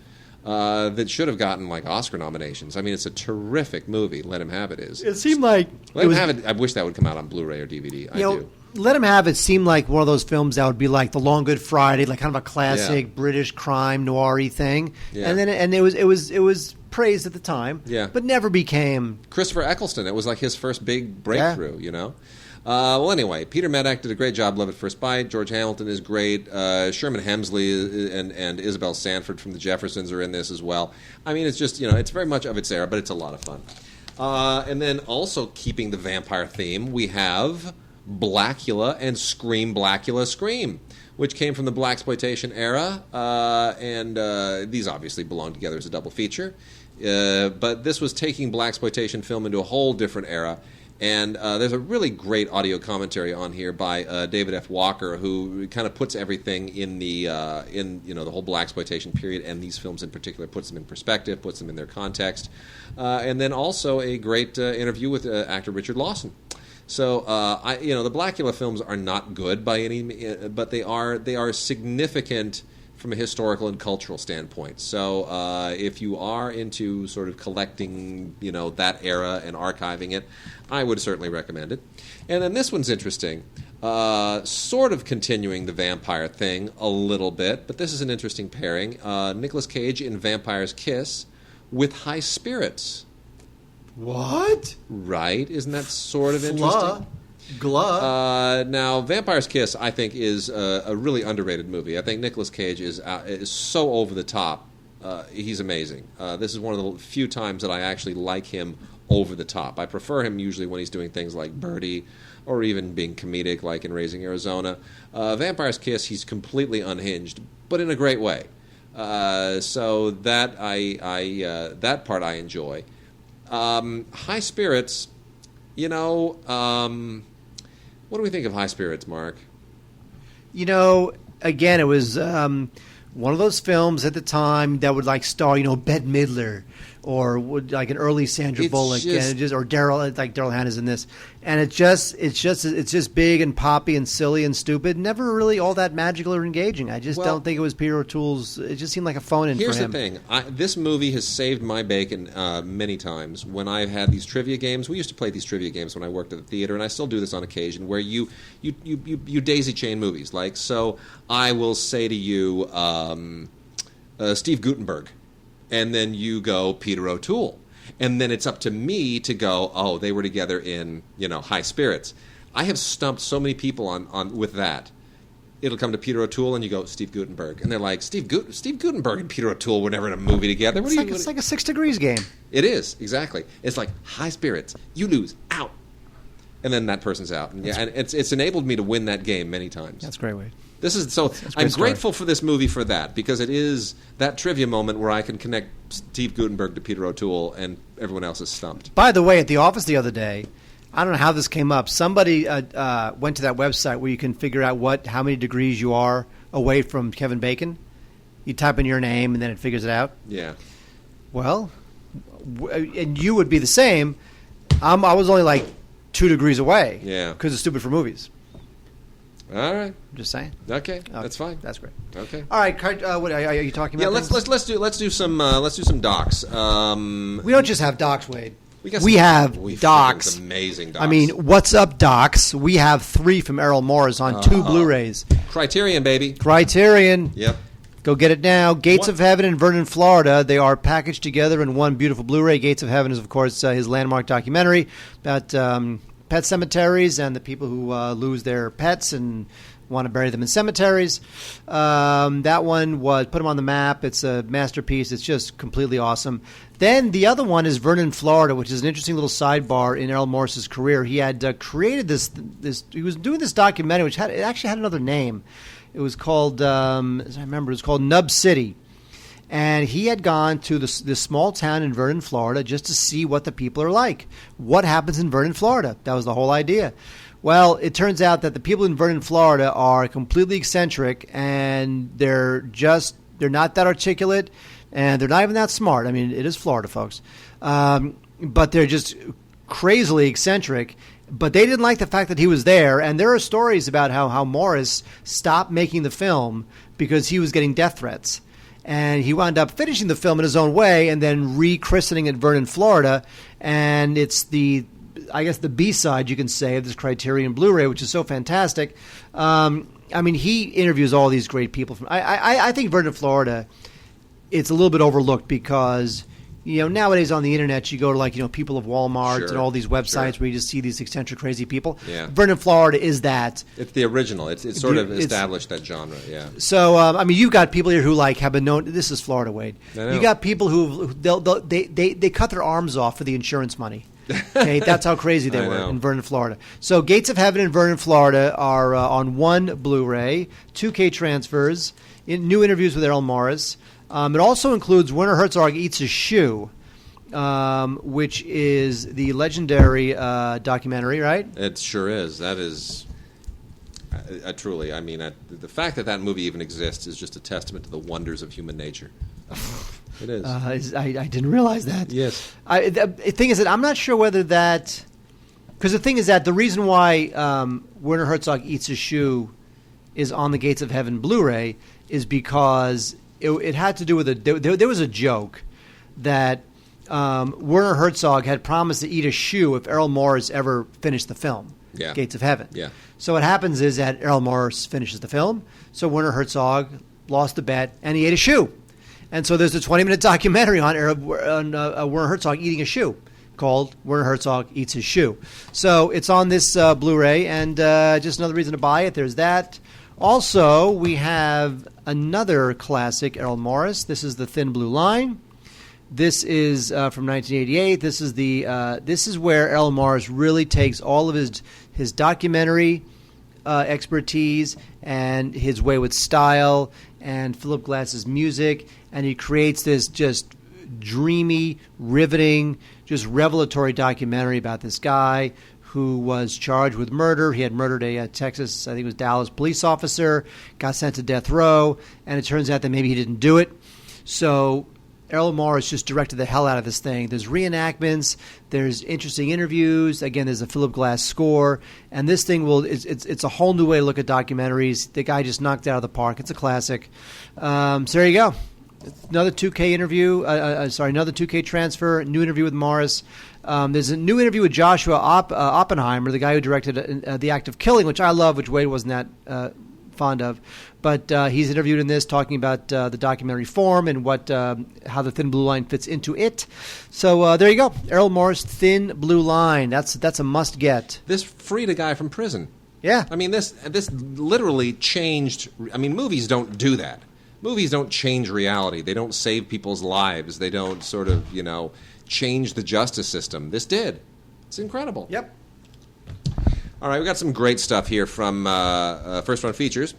that should have gotten Oscar nominations. I mean, it's a terrific movie. Let Him Have It is. It seemed like Let Him Have It. I wish that would come out on Blu-ray or DVD. I do. Let Him Have It seemed like one of those films that would be like The Long Good Friday, like kind of a classic British crime noir-y thing. Yeah. And it was praised at the time. Yeah. But never became Christopher Eccleston. It was like his first big breakthrough. Well, anyway, Peter Medak did a great job. Love at First Bite. George Hamilton is great. Sherman Hemsley and Isabel Sanford from the Jeffersons are in this as well. I mean, it's just it's very much of its era, but it's a lot of fun. And then also keeping the vampire theme, we have Blacula and Scream, Blacula, Scream, which came from the blaxploitation era, and these obviously belong together as a double feature. But this was taking blaxploitation film into a whole different era. And there's a really great audio commentary on here by David F. Walker, who kind of puts everything in the the whole blaxploitation period, and these films in particular, puts them in perspective, puts them in their context, and then also a great interview with actor Richard Lawson. So the Blacula films are not good by any, but they are significant from a historical and cultural standpoint. So if you are into sort of collecting, that era and archiving it, I would certainly recommend it. And then this one's interesting, sort of continuing the vampire thing a little bit, but this is an interesting pairing. Nicolas Cage in Vampire's Kiss with High Spirits. What? Right? Isn't that sort of interesting? Now, Vampire's Kiss, I think, is a really underrated movie. I think Nicolas Cage is so over the top. He's amazing. This is one of the few times that I actually like him over the top. I prefer him usually when he's doing things like Birdie or even being comedic like in Raising Arizona. Vampire's Kiss, he's completely unhinged, but in a great way. So that that part I enjoy. High Spirits, what do we think of High Spirits, Mark? Again, it was one of those films at the time that would star, Bette Midler, or would like an early Sandra Bullock, or Daryl Hannah's in this, and it's just big and poppy and silly and stupid, never really all that magical or engaging. I just don't think it was Peter O'Toole's. It just seemed like a phone-in for him. Here's the thing: this movie has saved my bacon many times when I've had these trivia games. We used to play these trivia games when I worked at the theater, and I still do this on occasion, where you daisy chain movies. So I will say to you, Steve Guttenberg. And then you go Peter O'Toole. And then it's up to me to go, oh, they were together in, High Spirits. I have stumped so many people on with that. It'll come to Peter O'Toole, and you go, Steve Guttenberg. And they're like, Steve Guttenberg and Peter O'Toole were never in a movie together. It's like a 6 Degrees game. It is, exactly. It's like, High Spirits, you lose, out. And then that person's out. And it's enabled me to win that game many times. That's a great way. I'm grateful for this movie for that, because it is that trivia moment where I can connect Steve Guttenberg to Peter O'Toole and everyone else is stumped. By the way, at the office the other day, I don't know how this came up. Somebody went to that website where you can figure out how many degrees you are away from Kevin Bacon. You type in your name and then it figures it out. Yeah. Well, and you would be the same. I was only 2 degrees away. Yeah. Because it's stupid for movies. All right. I'm just saying. Okay, that's fine. That's great. Okay. All right. What are you talking about? Yeah, let's do some docs. We don't just have docs, Wade. We have docs. Amazing docs. I mean, what's up, docs? We have 3 from Errol Morris on 2 Blu-rays. Criterion, baby. Criterion. Yep. Go get it now. Gates of Heaven in Vernon, Florida. They are packaged together in one beautiful Blu-ray. Gates of Heaven is, of course, his landmark documentary about pet cemeteries and the people who lose their pets and want to bury them in cemeteries. That one put them on the map. It's a masterpiece. It's just completely awesome. Then the other one is Vernon, Florida, which is an interesting little sidebar in Errol Morris's career. He had created this. He was doing this documentary, which actually had another name. It was called, as I remember, it was called Nub City. And he had gone to this small town in Vernon, Florida, just to see what the people are like. What happens in Vernon, Florida? That was the whole idea. Well, it turns out that the people in Vernon, Florida are completely eccentric, and they're not that articulate, and they're not even that smart. I mean, it is Florida, folks. But they're just crazily eccentric. But they didn't like the fact that he was there, and there are stories about how Morris stopped making the film because he was getting death threats. And he wound up finishing the film in his own way and then rechristening it Vernon, Florida. And it's the B-side, you can say, of this Criterion Blu-ray, which is so fantastic. I mean, he interviews all these great people. I think Vernon, Florida, it's a little bit overlooked because, nowadays on the internet, you go to people of Walmart and all these websites where you just see these eccentric, crazy people. Yeah. Vernon, Florida is that. It's the original. It's sort of established that genre, yeah. So, I mean, you've got people here who have been known. This is Florida, Wade. You got people who they cut their arms off for the insurance money. Okay, that's how crazy they were in Vernon, Florida. So, Gates of Heaven in Vernon, Florida are on one Blu-ray, 2K transfers, new interviews with Errol Morris. It also includes Werner Herzog Eats a Shoe, which is the legendary documentary, right? It sure is. That is truly, I mean, the fact that movie even exists is just a testament to the wonders of human nature. It is. I didn't realize that. Yes. The thing is that I'm not sure whether that... Because the thing is that the reason why Werner Herzog Eats a Shoe is on the Gates of Heaven Blu-ray is because... It had to do with there was a joke that Werner Herzog had promised to eat a shoe if Errol Morris ever finished the film, Gates of Heaven. Yeah. So what happens is that Errol Morris finishes the film, so Werner Herzog lost the bet, and he ate a shoe. And so there's a 20-minute documentary on Werner Herzog eating a shoe called Werner Herzog Eats His Shoe. So it's on this Blu-ray, and just another reason to buy it. There's that. Also, we have another classic, Errol Morris. This is The Thin Blue Line. This is from 1988. This is where Errol Morris really takes all of his documentary expertise and his way with style and Philip Glass's music, and he creates this just dreamy, riveting, just revelatory documentary about this guy who was charged with murder. He had murdered a Texas, I think it was Dallas, police officer, got sent to death row, and it turns out that maybe he didn't do it. So Errol Morris just directed the hell out of this thing. There's reenactments, there's interesting interviews, again, there's a Philip Glass score, and this thing it's a whole new way to look at documentaries. The guy just knocked it out of the park. It's a classic. So there you go. Another 2K interview, another 2K transfer, new interview with Morris. There's a new interview with Joshua Oppenheimer, the guy who directed The Act of Killing, which I love, which Wade wasn't that fond of. But he's interviewed in this, talking about the documentary form and how the Thin Blue Line fits into it. So there you go. Errol Morris, Thin Blue Line. That's a must-get. This freed a guy from prison. Yeah. I mean, this literally changed... I mean, movies don't do that. Movies don't change reality. They don't save people's lives. They don't sort of, change the justice system. This did. It's incredible. Yep. All right, we got some great stuff here from First Run Features,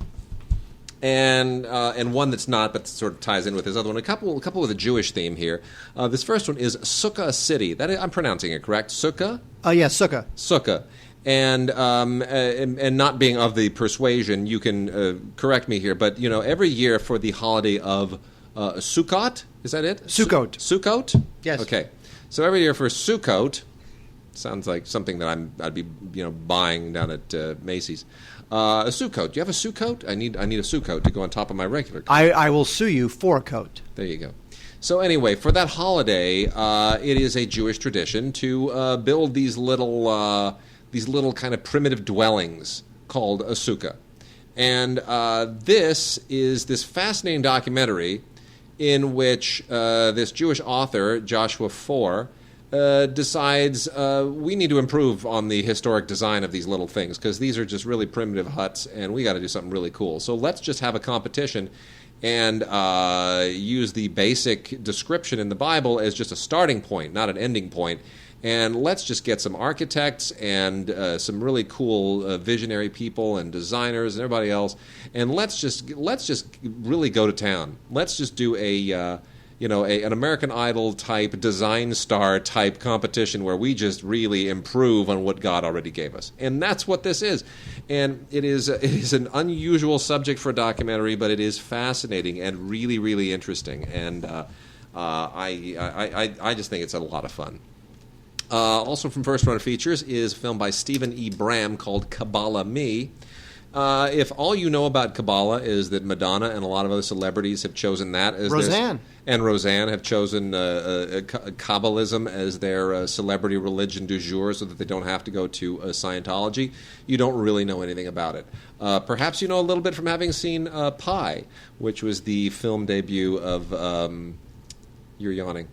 and one that's not, but sort of ties in with this other one. A couple with a Jewish theme here. This first one is Sukkah City. I'm pronouncing it correct. Sukkah. Yeah, Sukkah. Sukkah. And not being of the persuasion, you can correct me here, but every year for the holiday of Sukkot, is that it? Sukkot. Sukkot? Yes. Okay. So every year for Sukkot, sounds like something that I'd be buying down at Macy's. A Sukkot. Do you have a Sukkot? I need a Sukkot to go on top of my regular coat. I will sue you for a coat. There you go. So anyway, for that holiday, it is a Jewish tradition to build these little kind of primitive dwellings called a sukkah. And this is this fascinating documentary in which this Jewish author, Joshua Foer, decides we need to improve on the historic design of these little things because these are just really primitive huts and we got to do something really cool. So let's just have a competition and use the basic description in the Bible as just a starting point, not an ending point, and let's just get some architects and some really cool visionary people and designers and everybody else, and let's just really go to town. Let's just do an American Idol type design star type competition where we just really improve on what God already gave us. And that's what this is. And it is an unusual subject for a documentary, but it is fascinating and really, really interesting. And I just think it's a lot of fun. Also from First Run Features is a film by Stephen E. Bram called Kabbalah Me. If all you know about Kabbalah is that Madonna and a lot of other celebrities have chosen that as Roseanne have chosen Kabbalism as their celebrity religion du jour so that they don't have to go to Scientology, you don't really know anything about it. Perhaps you know a little bit from having seen Pi, which was the film debut of... you're yawning.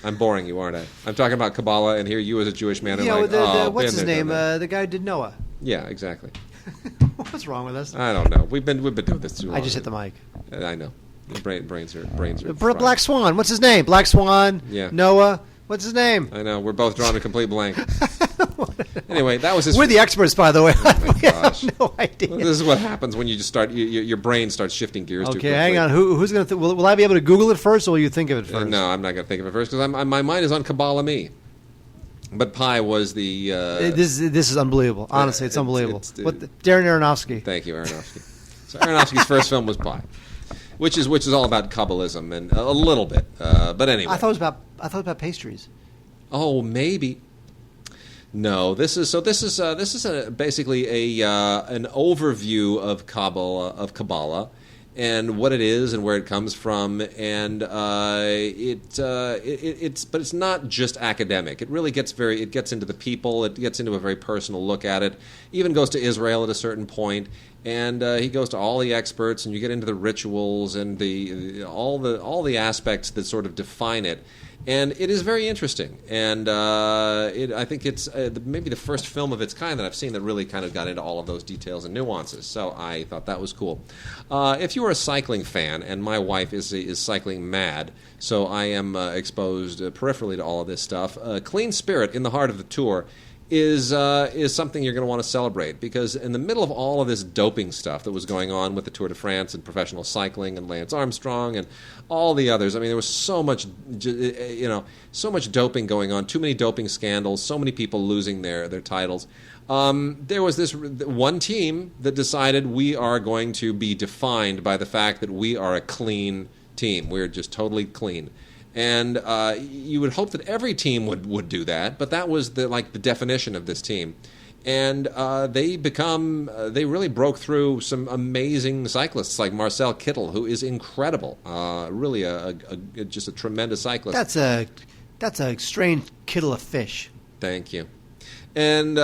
I'm boring you, aren't I? I'm talking about Kabbalah, and here you as a Jewish man are like, what's his name? The guy who did Noah. Yeah, exactly. What's wrong with us? I don't know. We've been doing this too long. I just hit the mic. I know. Brains are. Black Swan. What's his name? Black Swan. Yeah. Noah. What's his name? I know. We're both drawing a complete blank. Anyway, that was his. We're the experts, by the way. Oh my gosh. I have no idea. Well, this is what happens when you just start. Your brain starts shifting gears. Okay, too quickly. hang on. Who's going to? Will I be able to Google it first, or will you think of it first? No, I'm not going to think of it first because my mind is on Kabbalah Me. But Pi was the... This is unbelievable. Honestly, it's unbelievable. Darren Aronofsky. Thank you, Aronofsky. So Aronofsky's first film was Pi, which is all about Kabbalism and a little bit. But anyway, I thought it was about pastries. Oh, maybe. No, this is basically an overview of Kabbalah. And what it is and where it comes from, and it's not just academic. It really gets into the people. It gets into a very personal look at it. Even goes to Israel at a certain point, and he goes to all the experts, and you get into the rituals and all the aspects that sort of define it. And it is very interesting, and I think it's maybe the first film of its kind that I've seen that really kind of got into all of those details and nuances. So I thought that was cool. If you are a cycling fan, and my wife is cycling mad, so I am exposed peripherally to all of this stuff. Clean Spirit in the heart of the tour is something you're going to want to celebrate, because in the middle of all of this doping stuff that was going on with the Tour de France and professional cycling and Lance Armstrong and all the others, I mean, there was so much doping going on, too many doping scandals, so many people losing their titles. There was this one team that decided we are going to be defined by the fact that we are a clean team. We're just totally clean. And you would hope that every team would do that, but that was the definition of this team. And they really broke through some amazing cyclists like Marcel Kittel, who is incredible, really just a tremendous cyclist. That's a strange kittle of fish. Thank you. And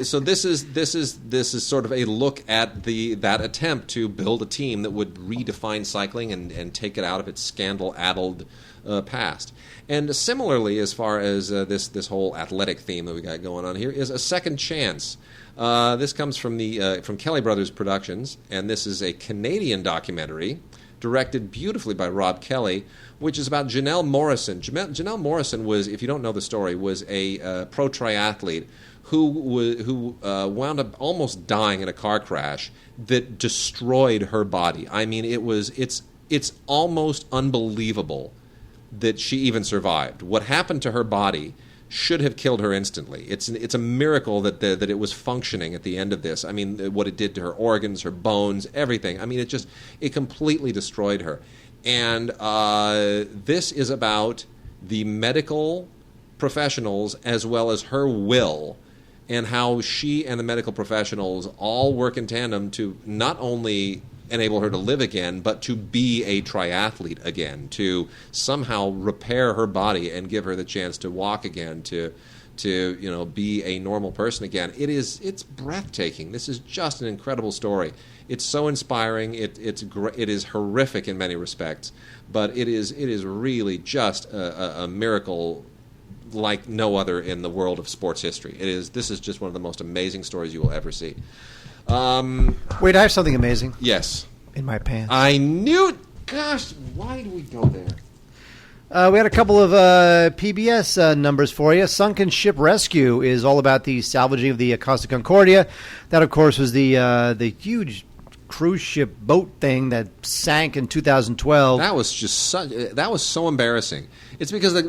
so this is sort of a look at that attempt to build a team that would redefine cycling and take it out of its scandal-addled past. And similarly, as far as this whole athletic theme that we got going on here, is A Second Chance. This comes from Kelly Brothers Productions, and this is a Canadian documentary directed beautifully by Rob Kelly, which is about Janelle Morrison. Janelle Morrison was, if you don't know the story, was a pro triathlete who wound up almost dying in a car crash that destroyed her body. I mean, it's almost unbelievable that she even survived. What happened to her body should have killed her instantly. It's a miracle that it was functioning at the end of this. I mean, what it did to her organs, her bones, everything. I mean, it completely destroyed her. And this is about the medical professionals as well as her will, and how she and the medical professionals all work in tandem to not only enable her to live again, but to be a triathlete again, to somehow repair her body and give her the chance to walk again, to be a normal person again. It's breathtaking. This is just an incredible story. It's so inspiring. It is horrific in many respects, but it is really just a miracle like no other in the world of sports history. This is just one of the most amazing stories you will ever see. Wait, I have something amazing. Yes. In my pants. I knew it. Gosh, why do we go there? We had a couple of PBS numbers for you. Sunken Ship Rescue is all about the salvaging of the Costa Concordia. That, of course, was the huge cruise ship boat thing that sank in 2012. That was just that was so embarrassing. It's because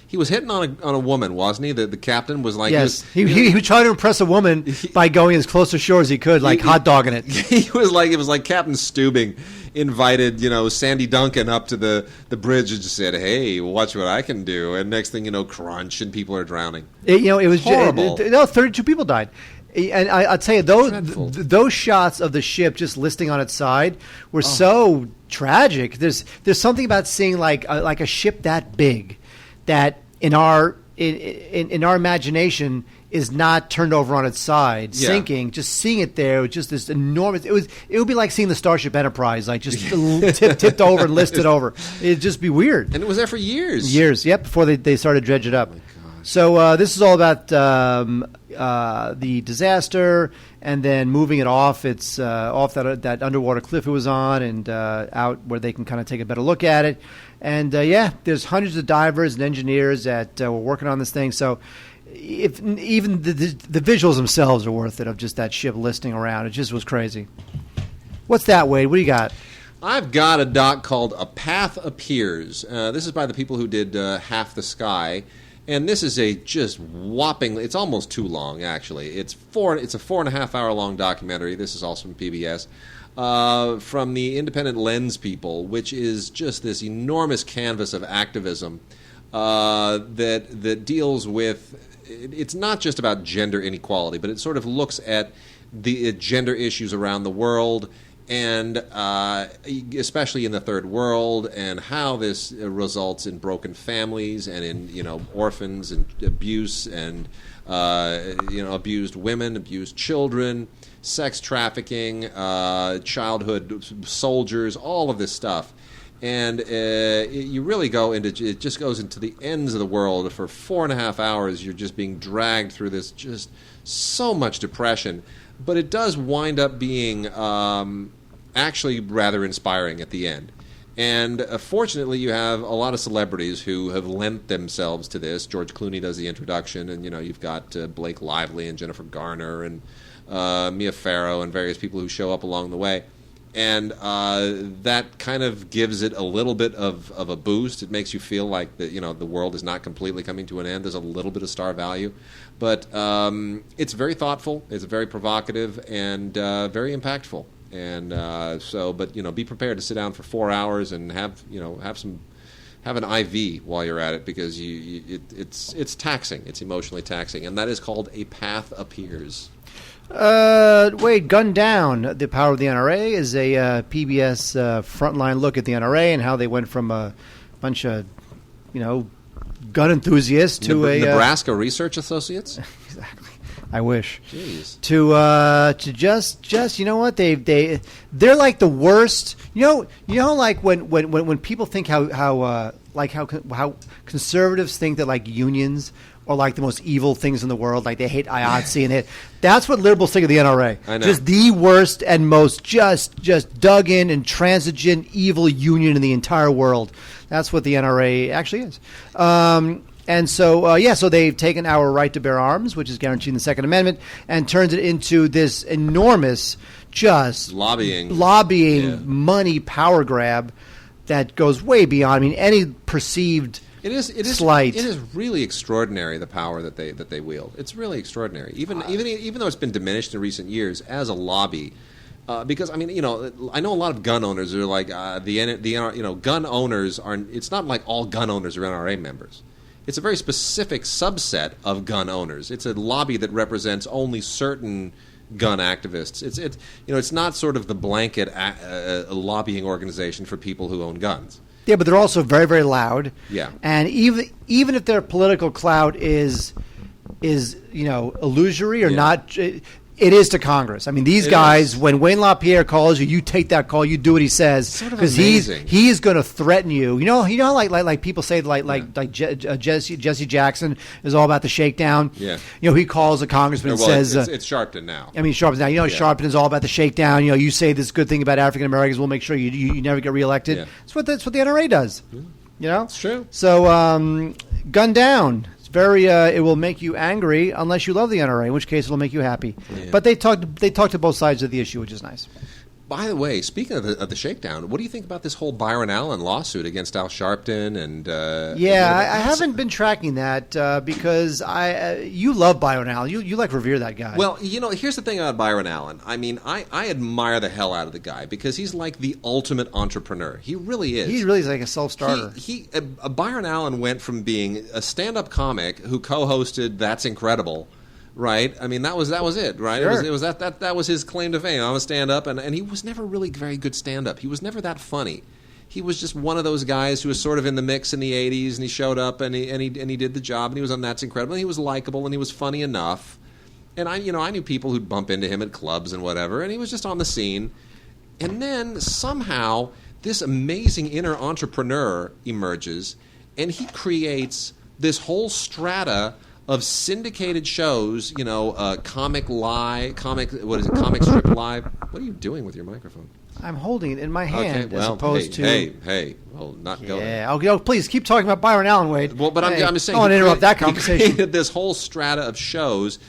he was hitting on a woman, wasn't he? The captain was like, yes, he was trying to impress a woman by going as close ashore as he could, like hot dogging it. It was like Captain Steubing invited Sandy Duncan up to the bridge and just said, "Hey, watch what I can do." And next thing you know, crunch, and people are drowning. It was horrible. 32 people died. And I'll tell you, those shots of the ship just listing on its side were so tragic. There's something about seeing like a ship that big that in our imagination is not turned over on its side, sinking. Just seeing it there was just this enormous. It would be like seeing the Starship Enterprise, like just tipped over and listed over. It'd just be weird. And it was there for years. Yep, before they started to dredge it up. So this is all about the disaster and then moving it off. It's off that underwater cliff it was on and out where they can kind of take a better look at it. And there's hundreds of divers and engineers that were working on this thing. So if even the visuals themselves are worth it of just that ship listing around. It just was crazy. What's that, Wade? What do you got? I've got a doc called A Path Appears. This is by the people who did Half the Sky. And this is a just whopping. It's almost too long, actually. It's a 4.5 hour long documentary. This is also from PBS, from the Independent Lens people, which is just this enormous canvas of activism that deals with. It's not just about gender inequality, but it sort of looks at the gender issues around the world. And especially in the third world, and how this results in broken families and in orphans and abuse and abused women, abused children, sex trafficking, childhood soldiers, all of this stuff. And you really it just goes into the ends of the world. For 4.5 hours, you're just being dragged through this, just so much depression. But it does wind up being actually rather inspiring at the end. And fortunately, you have a lot of celebrities who have lent themselves to this. George Clooney does the introduction, and you've got Blake Lively and Jennifer Garner and Mia Farrow and various people who show up along the way. And that kind of gives it a little bit of a boost. It makes you feel like the world is not completely coming to an end. There's a little bit of star value. But it's very thoughtful. It's very provocative and very impactful. And but be prepared to sit down for 4 hours and have an IV while you're at it, because it's taxing. It's emotionally taxing, and that is called A Path Appears. Wade, Gun Down, The Power of the NRA is a PBS frontline look at the NRA and how they went from a bunch of, gun enthusiasts to a Nebraska Research Associates. Exactly. I wish. Jeez. To just you know what they're like the worst. Like when people think how conservatives think that like unions are like the most evil things in the world, like they hate IATSE and it. That's what liberals think of the NRA. I know. Just the worst and most just dug in and transigent evil union in the entire world. That's what the NRA actually is. And so, so they've taken our right to bear arms, which is guaranteed in the Second Amendment, and turned it into this enormous just lobbying money power grab that goes way beyond. I mean, any perceived slight. It is really extraordinary, the power that they wield. It's really extraordinary, even though it's been diminished in recent years as a lobby. Because I know a lot of gun owners are like gun owners are. It's not like all gun owners are NRA members. It's a very specific subset of gun owners. It's a lobby that represents only certain gun activists. It's not sort of the blanket lobbying organization for people who own guns. Yeah, but they're also very, very loud. Yeah, and even if their political clout is illusory or not. It is to Congress. I mean, these guys, when Wayne LaPierre calls you, you take that call, you do what he says, because he's going to threaten you. You know how like people say like Jesse Jackson is all about the shakedown. Yeah. He calls a congressman and says it's Sharpton now. I mean, Sharpton now. Sharpton is all about the shakedown. You say this good thing about African Americans, we'll make sure you never get reelected. Yeah. That's what the NRA does. You know, It's true. So, Gun Down. It's very. It will make you angry unless you love the NRA, in which case it'll make you happy. Yeah. But they talked to both sides of the issue, which is nice. By the way, speaking of the shakedown, what do you think about this whole Byron Allen lawsuit against Al Sharpton? And I haven't been tracking that because you love Byron Allen. You like revere that guy. Well, here's the thing about Byron Allen. I mean, I admire the hell out of the guy because he's like the ultimate entrepreneur. He really is. He really is like a self-starter. Byron Allen went from being a stand-up comic who co-hosted That's Incredible. Right, I mean that was it. Right, sure. it was that was his claim to fame. I'm a stand-up, and he was never really very good stand-up. He was never that funny. He was just one of those guys who was sort of in the mix in the '80s, and he showed up and he did the job, and he was on That's Incredible. And he was likable, and he was funny enough. And I knew people who'd bump into him at clubs and whatever, and he was just on the scene. And then somehow this amazing inner entrepreneur emerges, and he creates this whole strata of syndicated shows, Comic Strip Live. What are you doing with your microphone? I'm holding it in my hand as opposed to. Hey, well, not go there. Yeah, okay, please keep talking about Byron Allen, Wade. Well, but I'm just saying. I don't want to interrupt that conversation. He created this whole strata of shows,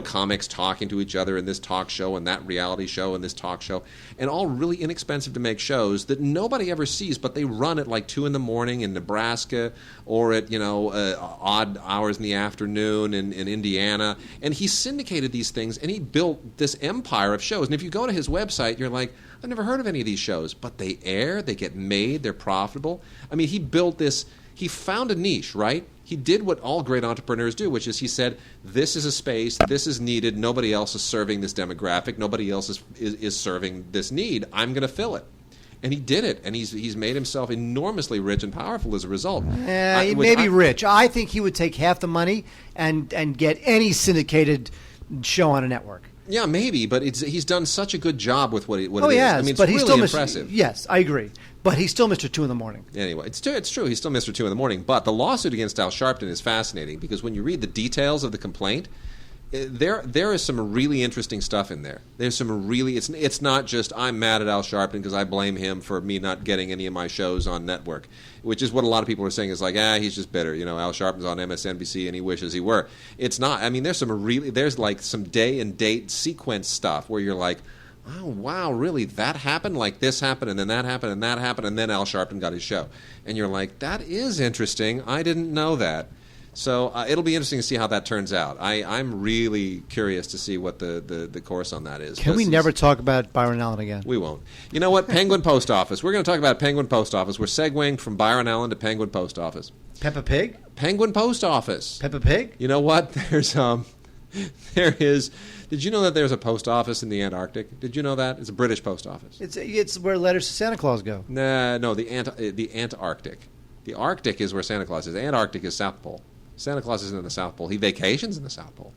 comics talking to each other in this talk show and that reality show and this talk show, and all really inexpensive to make shows that nobody ever sees, but they run at like 2 a.m. in Nebraska or at odd hours in the afternoon in Indiana, and he syndicated these things and he built this empire of shows. And if you go to his website, you're like, I've never heard of any of these shows, but they air, they get made, they're profitable. I mean, he built this, he found a niche, right? He did what all great entrepreneurs do, which is he said, this is a space, this is needed, nobody else is serving this demographic, nobody else is serving this need, I'm going to fill it. And he did it, and he's made himself enormously rich and powerful as a result. Rich. I think he would take half the money and get any syndicated show on a network. Yeah, maybe, but he's done such a good job with what it is. Yes, I mean, it's but really he's still impressive. Yes, I agree. But he's still Mr. 2 in the morning. Anyway, it's true. He's still Mr. 2 in the morning. But the lawsuit against Al Sharpton is fascinating because when you read the details of the complaint, there is some really interesting stuff in there. There's some really it's not just I'm mad at Al Sharpton because I blame him for me not getting any of my shows on network, which is what a lot of people are saying is like, he's just bitter. Al Sharpton's on MSNBC and he wishes he were. It's not. I mean, there's like some day and date sequence stuff where you're like, oh wow, really that happened? Like this happened and then that happened and that happened and then Al Sharpton got his show, and you're like, that is interesting. I didn't know that. So it'll be interesting to see how that turns out. I'm really curious to see what the course on that is. Can we never talk about Byron Allen again? We won't. You know what? Penguin Post Office. We're going to talk about Penguin Post Office. We're segueing from Byron Allen to Penguin Post Office. Peppa Pig? Penguin Post Office. Peppa Pig? You know what? There is. Did you know that there's a post office in the Antarctic? Did you know that? It's a British post office. It's where letters to Santa Claus go. No, the Antarctic. The Arctic is where Santa Claus is. The Antarctic is South Pole. Santa Claus isn't in the South Pole. He vacations in the South Pole.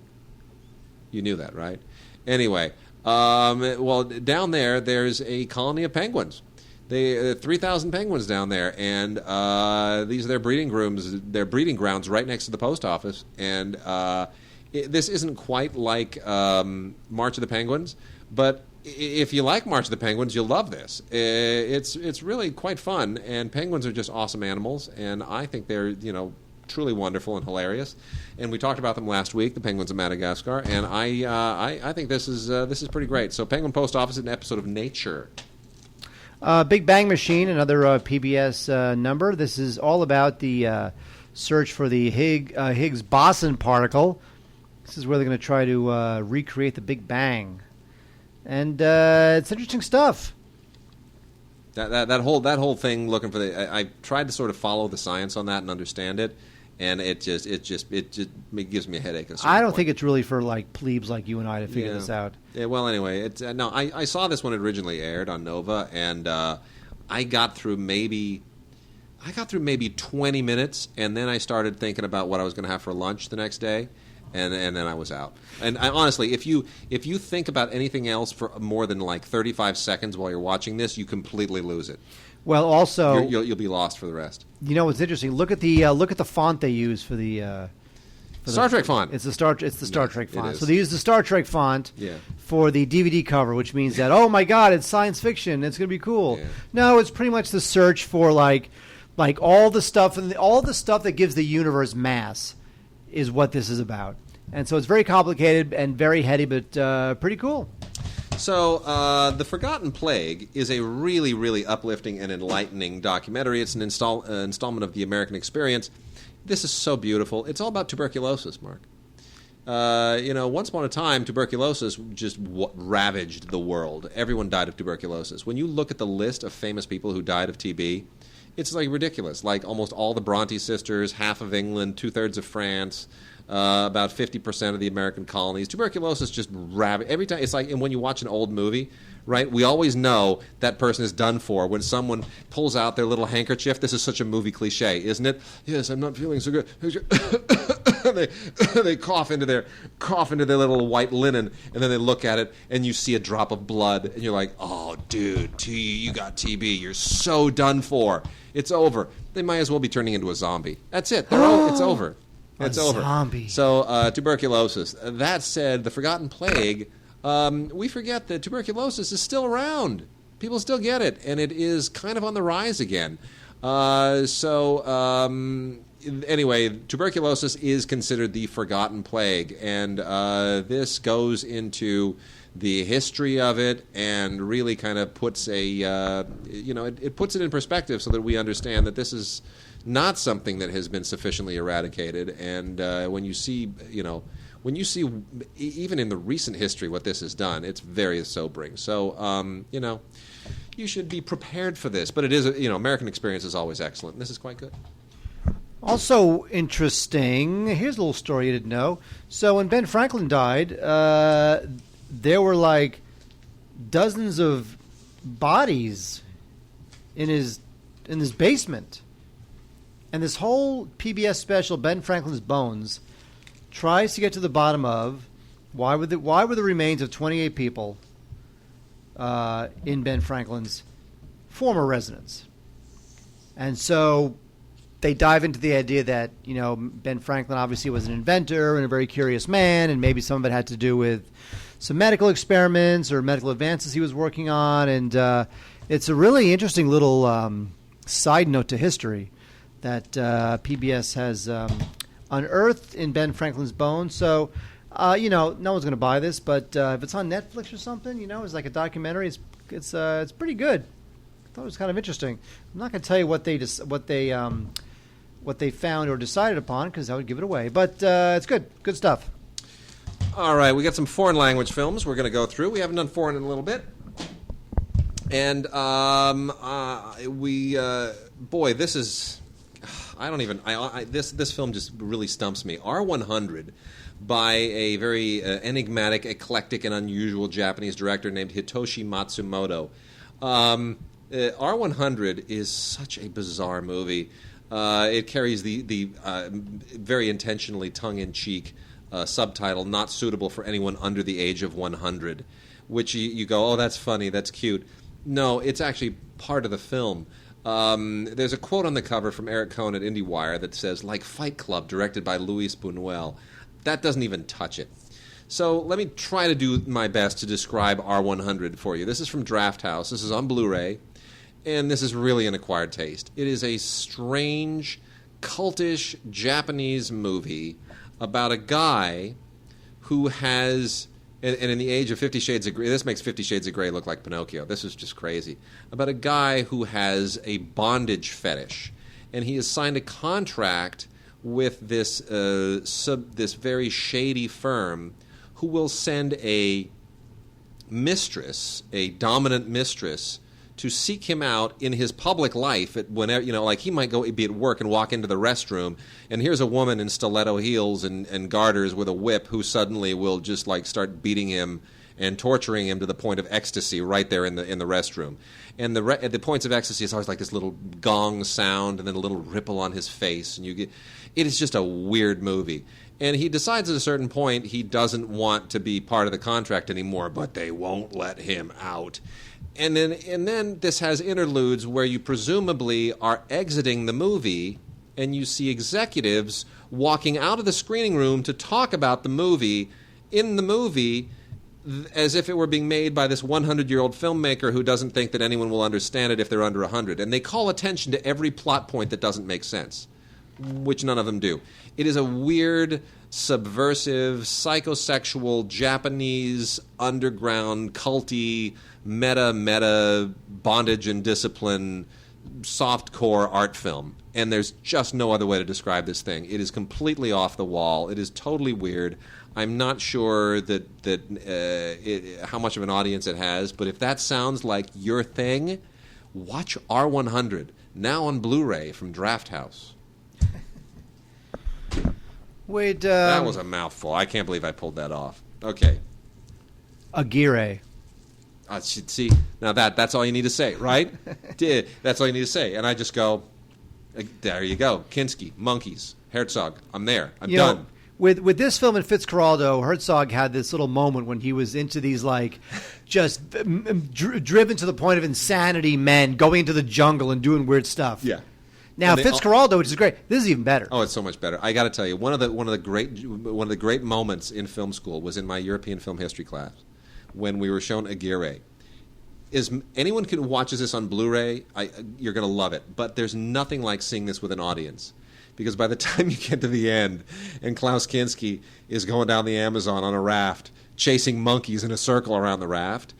You knew that, right? Anyway, well, down there's a colony of penguins. 3,000 penguins down there, and these are their breeding grounds right next to the post office. And this isn't quite like March of the Penguins, but if you like March of the Penguins, you'll love this. It's really quite fun, and penguins are just awesome animals, and I think they're truly wonderful and hilarious, and we talked about them last week, the penguins of Madagascar, and I think this is pretty great. So Penguin Post Office is an episode of Nature. Big Bang Machine, another PBS number. This is all about the search for the Higgs boson particle. This is where they're going to try to recreate the Big Bang, and it's interesting stuff. That whole thing looking for I tried to sort of follow the science on that and understand it. And it gives me a headache. I don't think it's really for like plebes like you and I to figure this out. Yeah, well, anyway, I saw this when it originally aired on Nova, and I got through maybe 20 minutes, and then I started thinking about what I was going to have for lunch the next day, and then I was out. And honestly, if you think about anything else for more than like 35 seconds while you're watching this, you completely lose it. Well, also you'll be lost for the rest. You know what's interesting? Look at the font they use for the Star Trek font. It's the Star Trek font. So they use the Star Trek font Yeah. for the DVD cover, which means that oh my god, it's science fiction. It's going to be cool. Yeah. No, it's pretty much the search for like Like all the stuff that gives the universe mass is what this is about. And so it's very complicated and very heady, but pretty cool. So, The Forgotten Plague is a really, really uplifting and enlightening documentary. It's an installment of the American Experience. This is so beautiful. It's all about tuberculosis, Mark. Once upon a time, tuberculosis just ravaged the world. Everyone died of tuberculosis. When you look at the list of famous people who died of TB, it's like ridiculous. Like almost all the Bronte sisters, half of England, 2/3 of France, about 50% of the American colonies. Tuberculosis just ravaged. Every time, it's like, and when you watch an old movie, right, we always know that person is done for when someone pulls out their little handkerchief. This is such a movie cliche, isn't it? Yes, I'm not feeling so good. they cough into their little white linen, and then they look at it, and you see a drop of blood, and you're like, oh, dude, you got TB. You're so done for. It's over. They might as well be turning into a zombie. That's it. It's over. It's over. Zombie. So, tuberculosis. That said, the Forgotten Plague, we forget that tuberculosis is still around. People still get it, and it is kind of on the rise again. Anyway, tuberculosis is considered the Forgotten Plague, and this goes into the history of it and really kind of puts it puts it in perspective so that we understand that this is not something that has been sufficiently eradicated. And when you see even in the recent history what this has done, it's very sobering. So, you should be prepared for this. But it is, American Experience is always excellent. And this is quite good. Also interesting, here's a little story you didn't know. So when Ben Franklin died, there were like dozens of bodies in his basement. And this whole PBS special, Ben Franklin's Bones, tries to get to the bottom of why were the remains of 28 people in Ben Franklin's former residence. And so they dive into the idea that, Ben Franklin obviously was an inventor and a very curious man, and maybe some of it had to do with some medical experiments or medical advances he was working on. And it's a really interesting little side note to history that PBS has unearthed in Ben Franklin's Bones. So, no one's going to buy this, but if it's on Netflix or something, it's like a documentary. It's pretty good. I thought it was kind of interesting. I'm not going to tell you what they found or decided upon because that would give it away. But it's good stuff. All right, we got some foreign language films we're going to go through. We haven't done foreign in a little bit, and this is. This film just really stumps me. R100 by a very enigmatic, eclectic, and unusual Japanese director named Hitoshi Matsumoto. R100 is such a bizarre movie. It carries the very intentionally tongue-in-cheek subtitle, not suitable for anyone under the age of 100, which you go, oh, that's funny, that's cute. No, it's actually part of the film. There's a quote on the cover from Eric Cohn at IndieWire that says, like Fight Club, directed by Luis Buñuel. That doesn't even touch it. So let me try to do my best to describe R100 for you. This is from Draft House. This is on Blu-ray, and this is really an acquired taste. It is a strange, cultish Japanese movie about a guy who has... And in the age of 50 Shades of Grey, this makes 50 Shades of Grey look like Pinocchio. This is just crazy. About a guy who has a bondage fetish. And he has signed a contract with this very shady firm who will send a mistress, a dominant mistress, to seek him out in his public life at whenever, like he might go be at work and walk into the restroom, and here's a woman in stiletto heels and garters with a whip who suddenly will just like start beating him and torturing him to the point of ecstasy right there in the restroom. And at the points of ecstasy, it's always like this little gong sound and then a little ripple on his face, and it is just a weird movie. And he decides at a certain point he doesn't want to be part of the contract anymore, but they won't let him out. And then this has interludes where you presumably are exiting the movie and you see executives walking out of the screening room to talk about the movie. In the movie, as if it were being made by this 100-year-old filmmaker who doesn't think that anyone will understand it if they're under 100. And they call attention to every plot point that doesn't make sense, which none of them do. It is a weird, subversive, psychosexual, Japanese, underground, culty, meta, bondage and discipline, softcore art film. And there's just no other way to describe this thing. It is completely off the wall. It is totally weird. I'm not sure how much of an audience it has, but if that sounds like your thing, watch R100, now on Blu-ray from Draft House. Wait, that was a mouthful. I can't believe I pulled that off. Okay. Aguirre. See, now that's all you need to say, right? That's all you need to say. And I just go, there you go. Kinski, Monkeys, Herzog. I'm there. I'm done. With this film and Fitzcarraldo, Herzog had this little moment when he was into these, like, just driven to the point of insanity men going into the jungle and doing weird stuff. Yeah. Now Fitzcarraldo, which is great. This is even better. Oh, it's so much better. I got to tell you, one of the great moments in film school was in my European film history class when we were shown Aguirre. Anyone who watches this on Blu-ray, you're going to love it. But there's nothing like seeing this with an audience. Because by the time you get to the end and Klaus Kinski is going down the Amazon on a raft, chasing monkeys in a circle around the raft,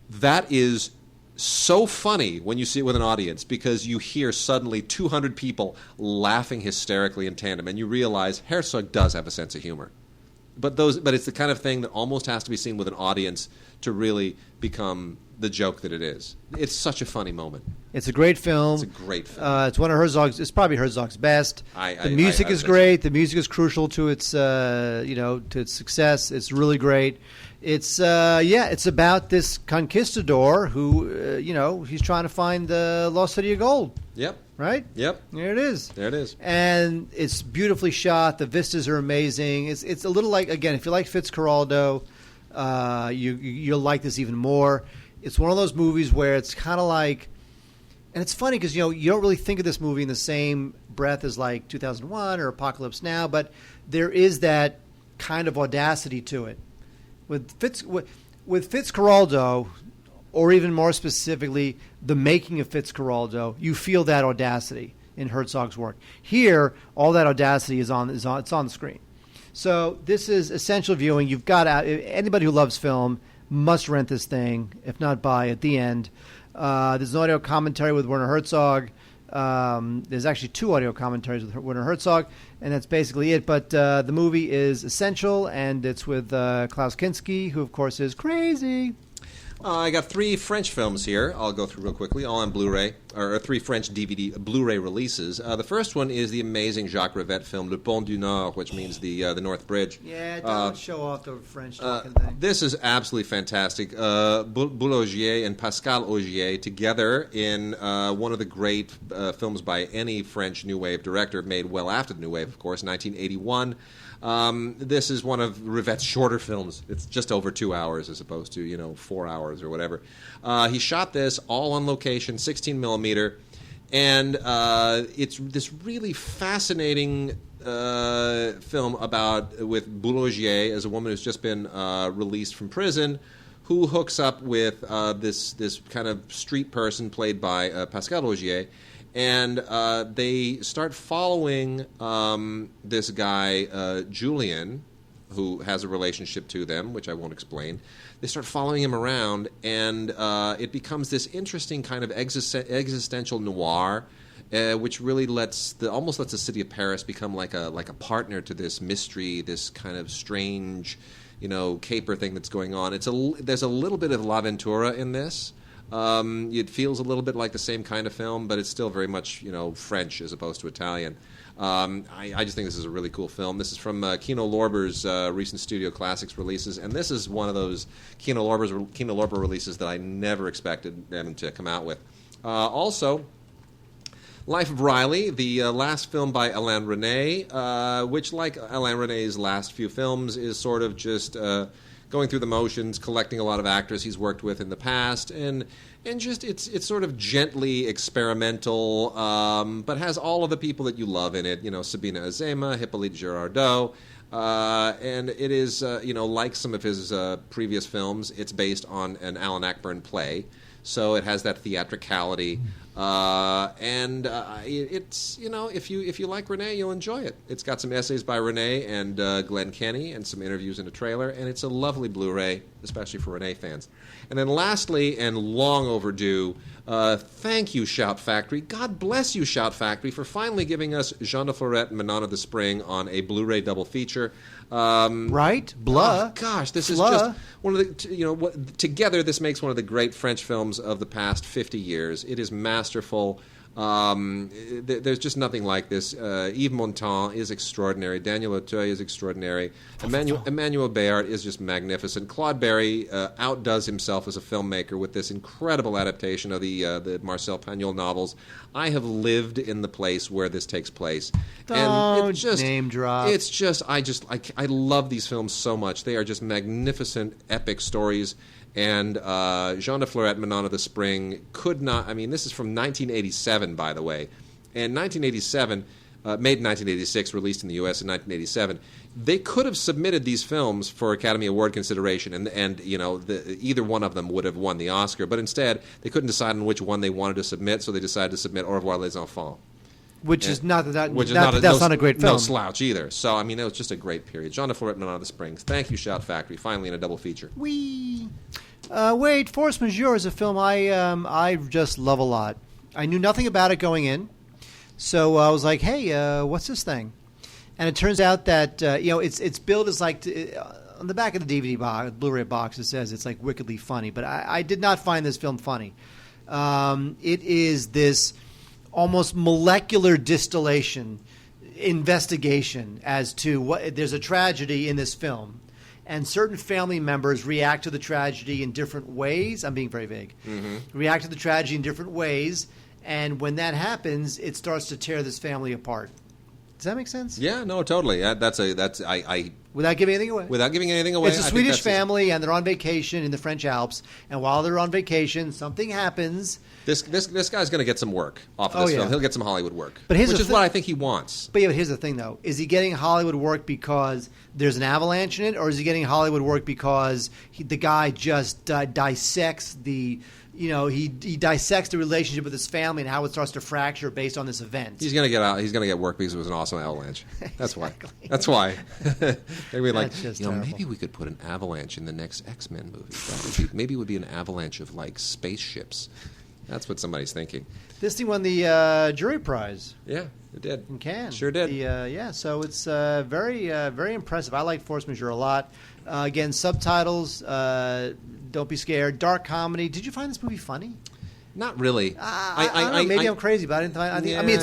that is so funny when you see it with an audience because you hear suddenly 200 people laughing hysterically in tandem, and you realize Herzog does have a sense of humor. But it's the kind of thing that almost has to be seen with an audience to really become the joke that it is. It's such a funny moment. It's a great film. It's a great film. It's one of Herzog's. It's probably Herzog's best. The music is great. The music is crucial to its to its success. It's really great. It's it's about this conquistador who he's trying to find the lost city of gold. Yep. Right? Yep. There it is. There it is. And it's beautifully shot. The vistas are amazing. It's a little like, again, if you like Fitzcarraldo, you'll like this even more. It's one of those movies where it's kind of like, and it's funny because you don't really think of this movie in the same breath as like 2001 or Apocalypse Now, but there is that kind of audacity to it. With Fitzcarraldo, or even more specifically, the making of Fitzcarraldo, you feel that audacity in Herzog's work. Here, all that audacity it's on the screen. So this is essential viewing. You've got anybody who loves film must rent this thing, if not buy at the end. There's an audio commentary with Werner Herzog. There's actually 2 audio commentaries with Werner Herzog, and that's basically it. But the movie is essential, and it's with Klaus Kinski, who, of course, is crazy. I got 3 French films here. I'll go through real quickly, all on Blu-ray, or 3 French DVD Blu-ray releases. The first one is the amazing Jacques Rivette film Le Pont du Nord, which means the North Bridge. Yeah, don't show off the French talking thing. This is absolutely fantastic. Boulanger and Pascal Augier together in one of the great films by any French New Wave director, made well after the New Wave, of course, 1981. This is one of Rivette's shorter films. It's just over 2 hours as opposed to 4 hours or whatever. He shot this all on location, 16 millimeter, and it's this really fascinating film with Boulanger as a woman who's just been released from prison, who hooks up with this kind of street person played by Pascal Augier. And they start following this guy, Julian, who has a relationship to them, which I won't explain. They start following him around, and it becomes this interesting kind of existential noir, which really almost lets the city of Paris become like a partner to this mystery, this kind of strange, caper thing that's going on. There's a little bit of La Ventura in this. It feels a little bit like the same kind of film, but it's still very much, French as opposed to Italian. I just think this is a really cool film. This is from Kino Lorber's recent Studio Classics releases, and this is one of those Kino Lorber releases that I never expected them to come out with. Also, Life of Riley, the last film by Alain Resnais, which, like Alain Resnais's last few films, is sort of just going through the motions, collecting a lot of actors he's worked with in the past, and just it's sort of gently experimental, but has all of the people that you love in it. Sabina Azema, Hippolyte Girardot, And it is, like some of his previous films, it's based on an Alan Ayckbourn play. So it has that theatricality, it's if you like Renee, you'll enjoy it. It's got some essays by Renee and Glenn Kenny and some interviews in a trailer, and it's a lovely Blu-ray, especially for Renee fans. And then lastly, and long overdue, thank you, Shout Factory. God bless you, Shout Factory, for finally giving us Jean de Florette and Manon of the Spring on a Blu-ray double feature. Right? Blah. Oh, gosh, this Blah. is just one of the, together this makes one of the great French films of the past 50 years. It is masterful. There's just nothing like this. Yves Montand is extraordinary. Daniel Auteuil is extraordinary. Emmanuel Béart is just magnificent. Claude Berry outdoes himself as a filmmaker with this incredible adaptation of the Marcel Pagnol novels. I have lived in the place where this takes place. Don't and it just, name drop. It's just, I love these films so much. They are just magnificent, epic stories. And Jean de Florette, Manon of the Spring could not... I mean, this is from 1987, by the way. And 1987, made in 1986, released in the U.S. in 1987. They could have submitted these films for Academy Award consideration, and either one of them would have won the Oscar. But instead, they couldn't decide on which one they wanted to submit, so they decided to submit Au revoir les enfants. That's not a great film. No slouch either. So, I mean, it was just a great period. Jean de Florette, Manon of the Springs. Thank you, Shout Factory. Finally in a double feature. Wait, Force Majeure is a film I just love a lot. I knew nothing about it going in, so I was like, hey, what's this thing? And it turns out that it's billed as like on the back of the DVD box, Blu-ray box, it says it's like wickedly funny, but I did not find this film funny. It is this almost molecular distillation investigation as to what there's a tragedy in this film, and certain family members react to the tragedy in different ways. I'm being very vague. Mm-hmm. React to the tragedy in different ways, and when that happens, it starts to tear this family apart. Does that make sense? Yeah, no, totally. Without giving anything away. Without giving anything away. It's a Swedish family, and they're on vacation in the French Alps. And while they're on vacation, something happens. This guy's going to get some work off of this film. He'll get some Hollywood work, which is what I think he wants. But here's the thing, though: is he getting Hollywood work because there's an avalanche in it, or is he getting Hollywood work because the guy just dissects the? He dissects the relationship with his family and how it starts to fracture based on this event. He's going to get out. He's going to get work because it was an awesome avalanche. That's exactly. why. That's why. Maybe maybe we could put an avalanche in the next X-Men movie. Maybe it would be an avalanche of like spaceships. That's what somebody's thinking. This thing won the jury prize. Yeah, it did. In Cannes. Sure did. So it's very, very impressive. I like Force Majeure a lot. Again, subtitles. Don't be scared. Dark comedy. Did you find this movie funny? Not really. I don't know. Maybe I'm crazy, but I didn't find. I mean,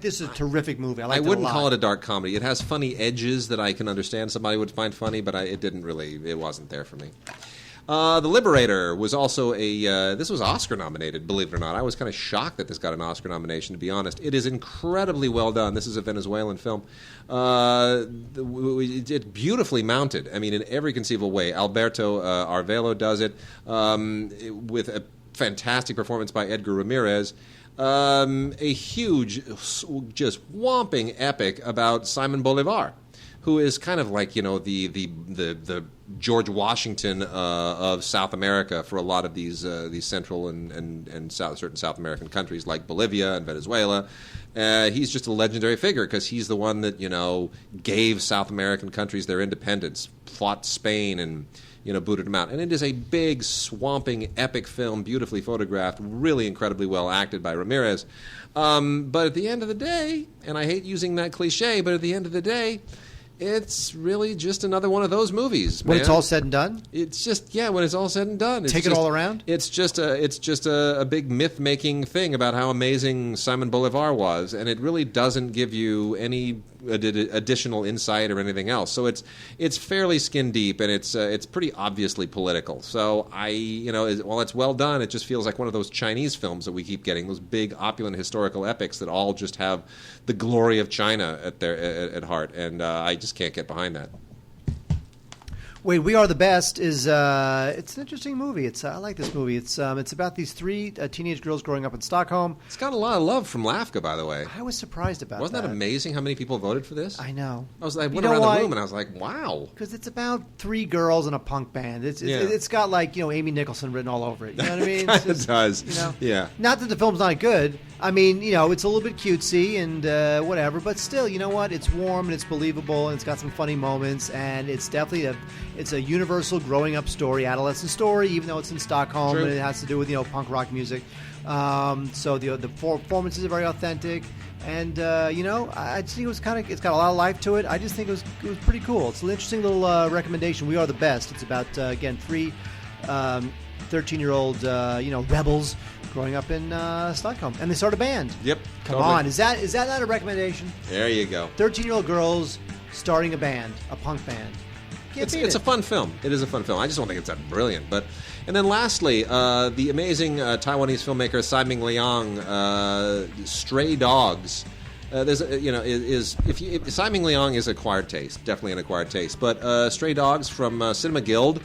this is a terrific movie. I wouldn't call it a dark comedy. It has funny edges that I can understand somebody would find funny, but it didn't really. It wasn't there for me. The Liberator was also this was Oscar nominated, believe it or not. I was kind of shocked that this got an Oscar nomination, to be honest. It is incredibly well done. This is a Venezuelan film. It's beautifully mounted. I mean, in every conceivable way. Alberto Arvelo does it with a fantastic performance by Edgar Ramirez. A huge, just whomping epic about Simon Bolivar, who is kind of like the George Washington of South America for a lot of these Central and certain South American countries like Bolivia and Venezuela. He's just a legendary figure because he's the one that gave South American countries their independence, fought Spain and booted them out. And it is a big, swamping, epic film, beautifully photographed, really incredibly well acted by Ramirez. But at the end of the day, and I hate using that cliche, but at the end of the day, it's really just another one of those movies, man. When it's all said and done? It's just, when it's all said and done. Take it all around? It's just a big myth-making thing about how amazing Simon Bolivar was, and it really doesn't give you any additional insight or anything else. So it's fairly skin deep, and it's pretty obviously political. So while it's well done, it just feels like one of those Chinese films that we keep getting, those big, opulent historical epics that all just have the glory of China at heart, and I just can't get behind that. Wait, We Are the Best is it's an interesting movie. I like this movie. It's about these three teenage girls growing up in Stockholm. It's got a lot of love from LAFCA, by the way. I was surprised about Wasn't that amazing how many people voted for this? I know. I went around the room and I was like, wow. Because it's about three girls in a punk band. It's got like, Amy Nicholson written all over it. You know what I mean? It does. Yeah. Not that the film's not good. I mean, it's a little bit cutesy and whatever, but still, you know what? It's warm and it's believable and it's got some funny moments, and it's definitely a universal growing up story, adolescent story, even though it's in Stockholm. True. And it has to do with punk rock music. So the performances are very authentic, and I just think it's got a lot of life to it. I just think it was pretty cool. It's an interesting little recommendation. We Are the Best. It's about again three 13-year-old rebels growing up in Stockholm, and they start a band. Yep. Come totally. on, is that not a recommendation? There you go. 13-year-old girls starting a band, a punk band. It's a fun film. It is a fun film. I just don't think it's that brilliant. And then lastly, the amazing Taiwanese filmmaker Tsai Ming-liang, Stray Dogs. Tsai Ming-liang is acquired taste, definitely an acquired taste. But Stray Dogs from Cinema Guild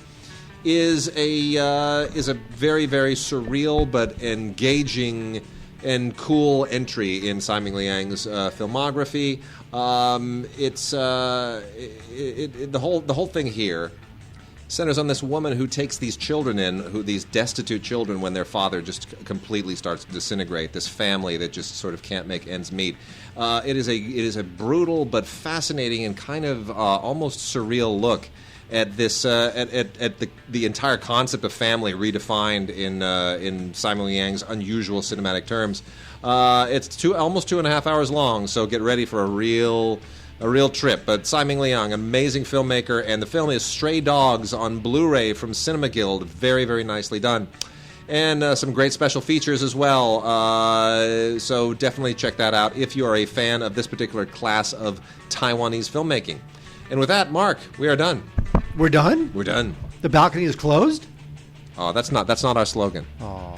is a very, very surreal but engaging and cool entry in Tsai Ming-liang's filmography. The whole thing here centers on this woman who takes these children these destitute children, when their father just completely starts to disintegrate. This family that just sort of can't make ends meet. It is a brutal but fascinating and kind of almost surreal look at this at the entire concept of family redefined in Tsai Ming-liang's unusual cinematic terms. It's almost 2.5 hours long, so get ready for a real trip. But Tsai Ming-liang, amazing filmmaker, and the film is Stray Dogs on Blu-ray from Cinema Guild. Very, very nicely done. And some great special features as well. So definitely check that out if you are a fan of this particular class of Taiwanese filmmaking. And with that, Mark, we are done. We're done? We're done. The balcony is closed? Oh, that's not our slogan. Oh.